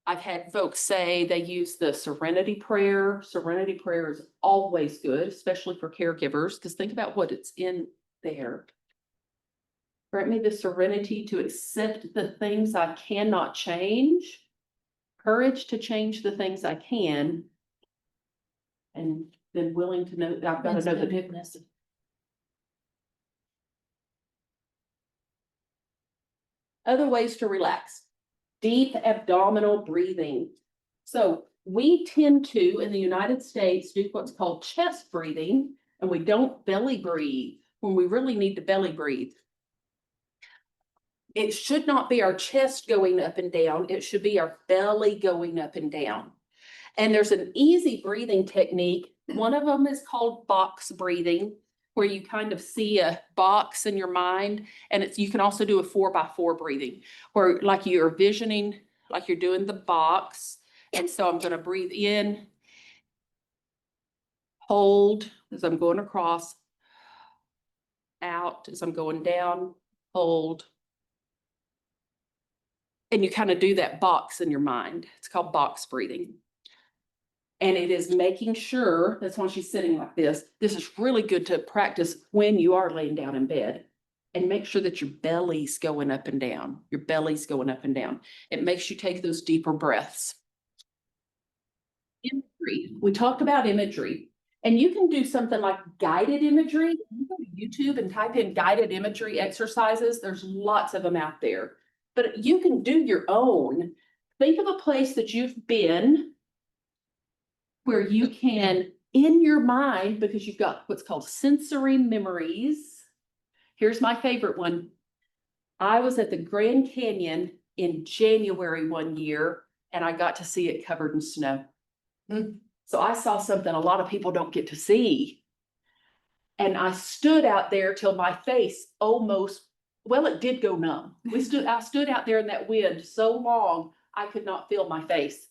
I've had folks say they use the serenity prayer. Serenity prayer is always good, especially for caregivers, because think about what it's in there. Grant me the serenity to accept the things I cannot change, courage to change the things I can, and then willing to know that I've got to know the difference. Other ways to relax. Deep abdominal breathing. So we tend to, in the United States, do what's called chest breathing, and we don't belly breathe when we really need to belly breathe. It should not be our chest going up and down. It should be our belly going up and down. And there's an easy breathing technique. One of them is called box breathing, where you kind of see a box in your mind. And you can also do a 4x4 breathing, where like you're visioning, like you're doing the box. And so I'm going to breathe in, hold as I'm going across, out as I'm going down, hold. And you kind of do that box in your mind. It's called box breathing. And it is making sure, that's why she's sitting like this. This is really good to practice when you are laying down in bed, and make sure that your belly's going up and down. Your belly's going up and down. It makes you take those deeper breaths. Imagery. We talked about imagery, and you can do something like guided imagery. You go to YouTube and type in guided imagery exercises. There's lots of them out there, but you can do your own. Think of a place that you've been where you can, in your mind, because you've got what's called sensory memories. Here's my favorite one. I was at the Grand Canyon in January one year, and I got to see it covered in snow. So I saw something a lot of people don't get to see. And I stood out there till my face almost, well, it did go numb. I stood out there in that wind so long, I could not feel my face.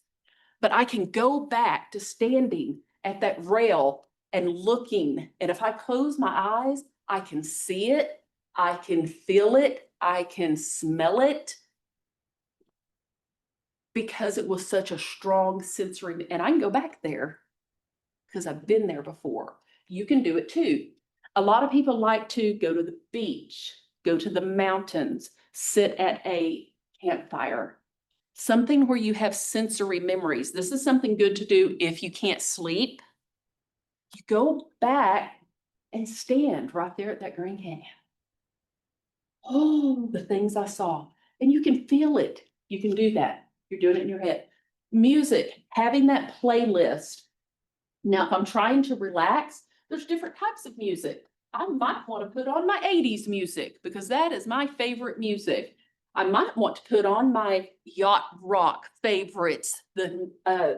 But I can go back to standing at that rail and looking. And if I close my eyes, I can see it, I can feel it, I can smell it. Because it was such a strong sensory, and I can go back there because I've been there before. You can do it too. A lot of people like to go to the beach, go to the mountains, sit at a campfire. Something where you have sensory memories. This is something good to do if you can't sleep. You go back and stand right there at that Grand Canyon. Oh, the things I saw. And you can feel it. You can do that. You're doing it in your head. Music, having that playlist. Now, if I'm trying to relax, there's different types of music. I might want to put on my 80s music because that is my favorite music. I might want to put on my yacht rock favorites, the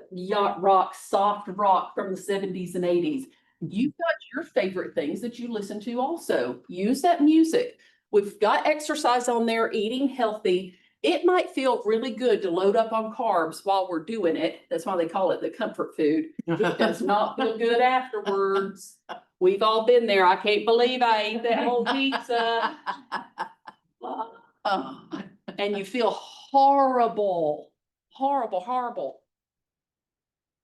yacht rock, soft rock from the 70s and 80s. You've got your favorite things that you listen to also. Use that music. We've got exercise on there, eating healthy. It might feel really good to load up on carbs while we're doing it. That's why they call it the comfort food. It does not feel good afterwards. We've all been there. I can't believe I ate that whole pizza. And you feel horrible, horrible, horrible.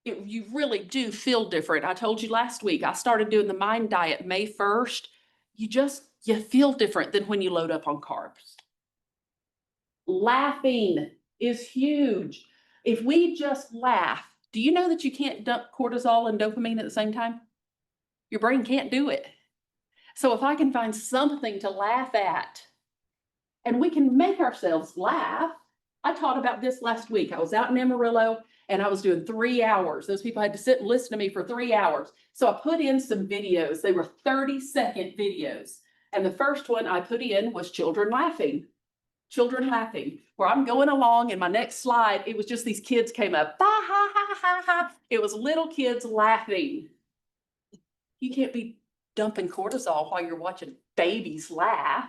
You really do feel different. I told you last week, I started doing the mind diet May 1st. You feel different than when you load up on carbs. Laughing is huge. If we just laugh, do you know that you can't dump cortisol and dopamine at the same time? Your brain can't do it. So if I can find something to laugh at, and we can make ourselves laugh. I taught about this last week. I was out in Amarillo and I was doing 3 hours. Those people had to sit and listen to me for 3 hours. So I put in some videos. They were 30-second videos. And the first one I put in was children laughing. Children laughing. Where I'm going along and my next slide, it was just these kids came up. Ha, ha, ha, ha, ha. It was little kids laughing. You can't be dumping cortisol while you're watching babies laugh.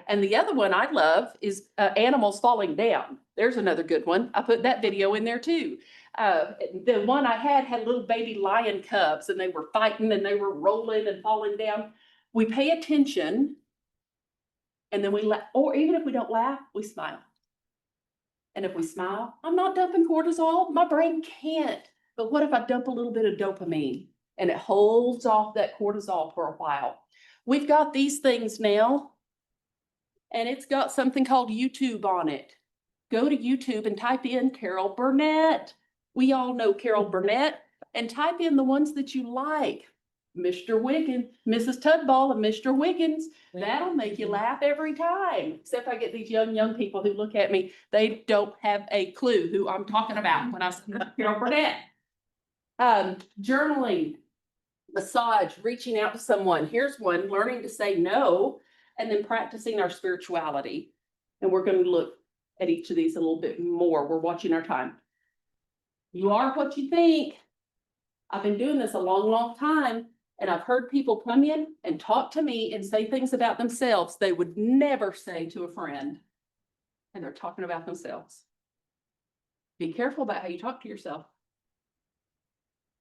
And the other one I love is animals falling down. There's another good one. I put that video in there too. The one I had little baby lion cubs and they were fighting and they were rolling and falling down. We pay attention and then we laugh, or even if we don't laugh, we smile. And if we smile, I'm not dumping cortisol. My brain can't. But what if I dump a little bit of dopamine and it holds off that cortisol for a while? We've got these things now. And it's got something called YouTube on it. Go to YouTube and type in Carol Burnett. We all know Carol Burnett. And type in the ones that you like. Mr. Wiggins, Mrs. Tudball and Mr. Wiggins. That'll make you laugh every time. Except I get these young people who look at me. They don't have a clue who I'm talking about when I say Carol Burnett. Journaling, massage, reaching out to someone. Here's one, learning to say no. And then practicing our spirituality. And we're going to look at each of these a little bit more. We're watching our time. You are what you think. I've been doing this a long, long time. And I've heard people come in and talk to me and say things about themselves they would never say to a friend. And they're talking about themselves. Be careful about how you talk to yourself.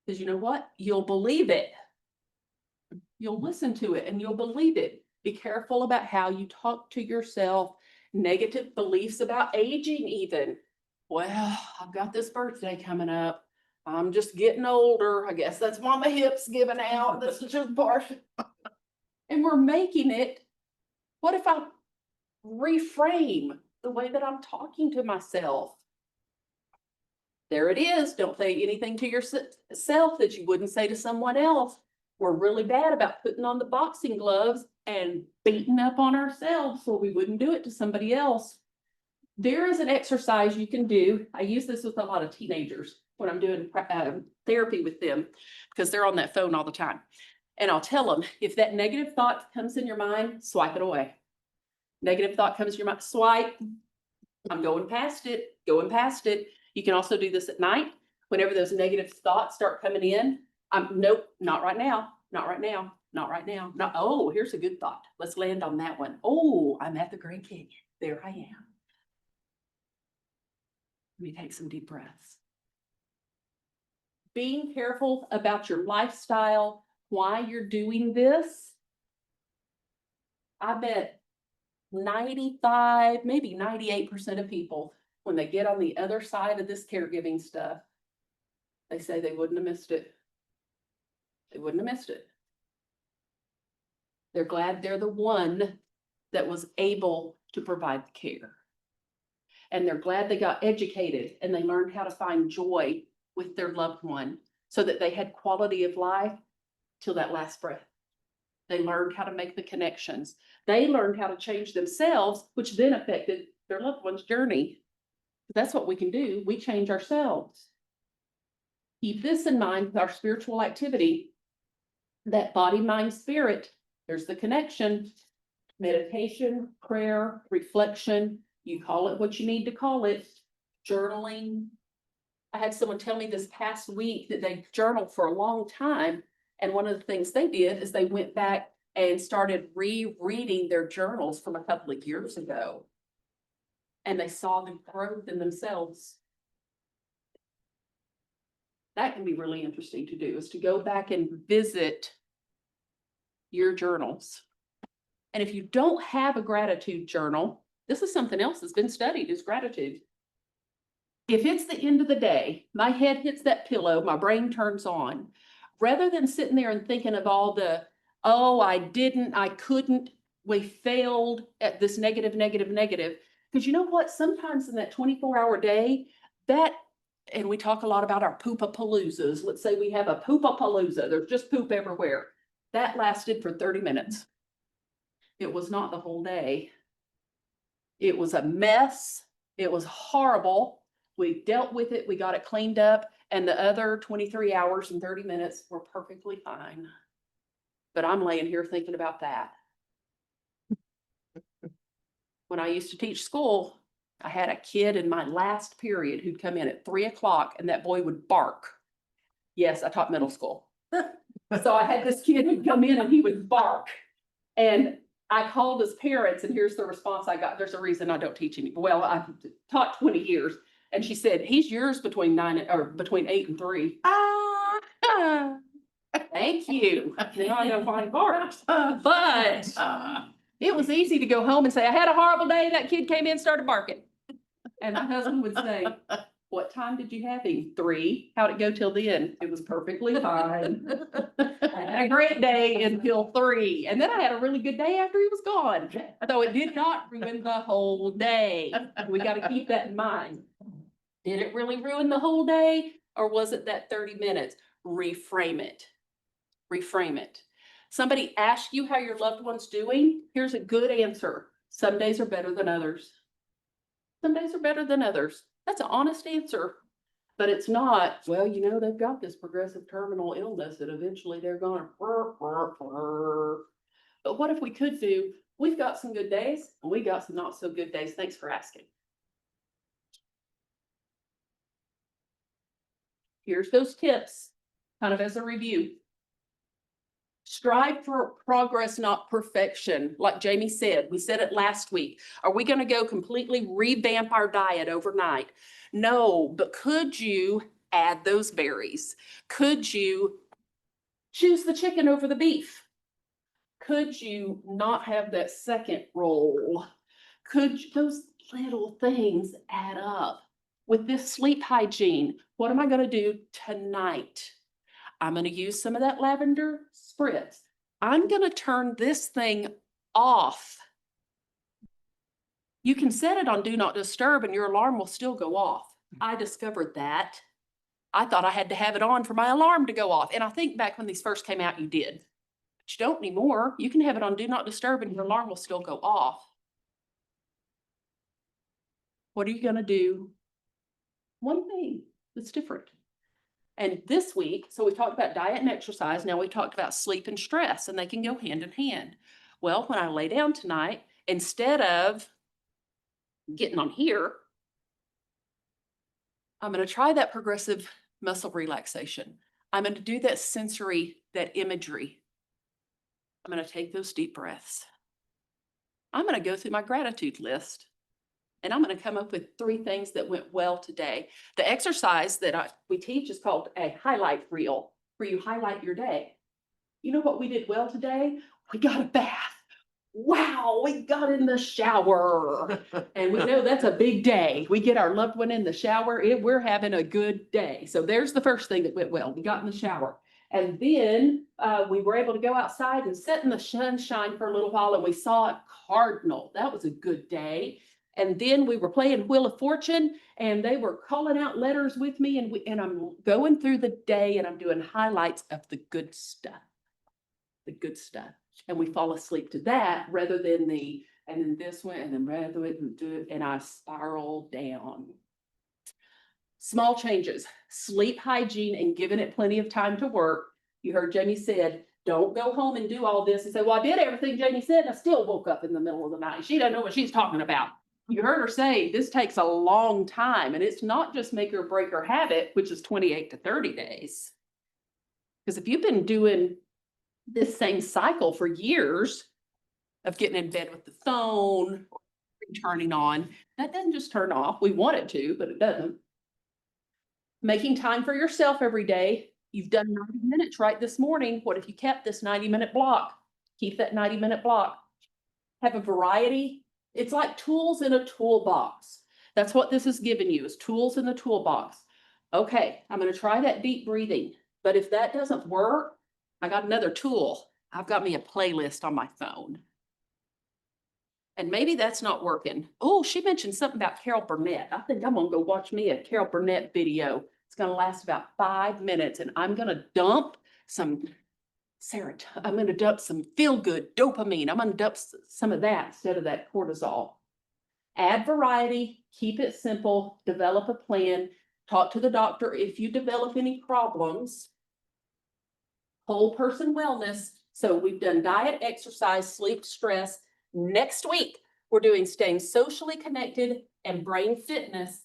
Because you know what? You'll believe it. You'll listen to it and you'll believe it. Be careful about how you talk to yourself. Negative beliefs about aging even. Well, I've got this birthday coming up. I'm just getting older. I guess that's why my hips giving out. This is just part. And we're making it. What if I reframe the way that I'm talking to myself? There it is. Don't say anything to yourself that you wouldn't say to someone else. We're really bad about putting on the boxing gloves and beating up on ourselves so we wouldn't do it to somebody else. There is an exercise you can do. I use this with a lot of teenagers when I'm doing therapy with them because they're on that phone all the time. And I'll tell them, if that negative thought comes in your mind, swipe it away. Negative thought comes in your mind, swipe. I'm going past it, going past it. You can also do this at night. Whenever those negative thoughts start coming in, nope, not right now, not right now, not right now. No, oh, here's a good thought. Let's land on that one. Oh, I'm at the Grand Canyon. There I am. Let me take some deep breaths. Being careful about your lifestyle, why you're doing this. I bet 95, maybe 98% of people, when they get on the other side of this caregiving stuff, they say they wouldn't have missed it. They wouldn't have missed it. They're glad they're the one that was able to provide the care. And they're glad they got educated and they learned how to find joy with their loved one so that they had quality of life till that last breath. They learned how to make the connections. They learned how to change themselves, which then affected their loved one's journey. That's what we can do. We change ourselves. Keep this in mind with our spiritual activity, that body, mind, spirit. There's the connection, meditation, prayer, reflection. You call it what you need to call it. Journaling. I had someone tell me this past week that they journaled for a long time And one of the things they did is they went back and started rereading their journals from a couple of years ago. And they saw the growth in themselves. That can be really interesting to do, is to go back and visit your journals. And if you don't have a gratitude journal, this is something else that's been studied, is gratitude. If it's the end of the day, my head hits that pillow, my brain turns on, rather than sitting there and thinking of all the, oh, I didn't, I couldn't, we failed at this negative. Because you know what? Sometimes in that 24-hour day, that, and we talk a lot about our poopapaloozas. Let's say we have a poopapalooza. There's just poop everywhere. That lasted for 30 minutes. It was not the whole day. It was a mess. It was horrible. We dealt with it. We got it cleaned up. And the other 23 hours and 30 minutes were perfectly fine. But I'm laying here thinking about that. When I used to teach school, I had a kid in my last period who'd come in at 3 o'clock and that boy would bark. Yes, I taught middle school. So I had this kid who'd come in and he would bark. And I called his parents and here's the response I got. There's a reason I don't teach anymore. Well, I've taught 20 years. And she said, he's yours between 8 and 3. Thank you. Now I know why he barks. But it was easy to go home and say, I had a horrible day. That kid came in, started barking. And my husband would say, what time did you have him? 3. How'd it go till then? It was perfectly fine. I had a great day until 3. And then I had a really good day after he was gone. So it did not ruin the whole day. We got to keep that in mind. Did it really ruin the whole day? Or was it that 30 minutes? Reframe it. Reframe it. Somebody asks you how your loved one's doing. Here's a good answer. Some days are better than others. Some days are better than others. That's an honest answer. But it's not, well, you know, they've got this progressive terminal illness that eventually they're going to. But what if we could do, we've got some good days and we got some not so good days. Thanks for asking. Here's those tips, kind of as a review. Strive for progress, not perfection. Like Jamie said, we said it last week. Are we going to go completely revamp our diet overnight? No, but could you add those berries? Could you choose the chicken over the beef? Could you not have that second roll? Could those little things add up? With this sleep hygiene, what am I going to do tonight? I'm going to use some of that lavender spritz. I'm going to turn this thing off. You can set it on do not disturb and your alarm will still go off. I discovered that. I thought I had to have it on for my alarm to go off. And I think back when these first came out, you did. But you don't anymore. You can have it on do not disturb and your alarm will still go off. What are you going to do? One thing that's different. And this week, so we talked about diet and exercise. Now we talked about sleep and stress, and they can go hand in hand. Well, when I lay down tonight, instead of getting on here, I'm going to try that progressive muscle relaxation. I'm going to do that sensory, that imagery. I'm going to take those deep breaths. I'm going to go through my gratitude list. And I'm going to come up with 3 things that went well today. The exercise that we teach is called a highlight reel, where you highlight your day. You know what we did well today? We got a bath. Wow, we got in the shower. And we know that's a big day. We get our loved one in the shower, we're having a good day. So there's the first thing that went well. We got in the shower. And then we were able to go outside and sit in the sunshine for a little while, and we saw a cardinal. That was a good day. And then we were playing Wheel of Fortune, and they were calling out letters with me, and I'm going through the day and I'm doing highlights of the good stuff. The good stuff. And we fall asleep to that rather than and then this one, and then rather than do it, and I spiral down. Small changes, sleep hygiene and giving it plenty of time to work. You heard Jamie said, don't go home and do all this and say, well, I did everything Jamie said, and I still woke up in the middle of the night. She doesn't know what she's talking about. You heard her say this takes a long time, and it's not just make or break her habit, which is 28 to 30 days. Because if you've been doing this same cycle for years of getting in bed with the phone, turning on, that doesn't just turn off. We want it to, but it doesn't. Making time for yourself every day. You've done 90 minutes right this morning. What if you kept this 90-minute block? Keep that 90-minute block. Have a variety. It's like tools in a toolbox. That's what this is giving you, is tools in the toolbox. Okay, I'm going to try that deep breathing. But if that doesn't work, I got another tool. I've got me a playlist on my phone. And maybe that's not working. Oh, she mentioned something about Carol Burnett. I think I'm gonna go watch me a Carol Burnett video. It's gonna last about 5 minutes, and I'm gonna dump some serotonin. I'm gonna dump some feel-good dopamine. I'm gonna dump some of that instead of that cortisol. Add variety, keep it simple, develop a plan, talk to the doctor if you develop any problems. Whole person wellness. So we've done diet, exercise, sleep, stress. Next week, we're doing staying socially connected and brain fitness.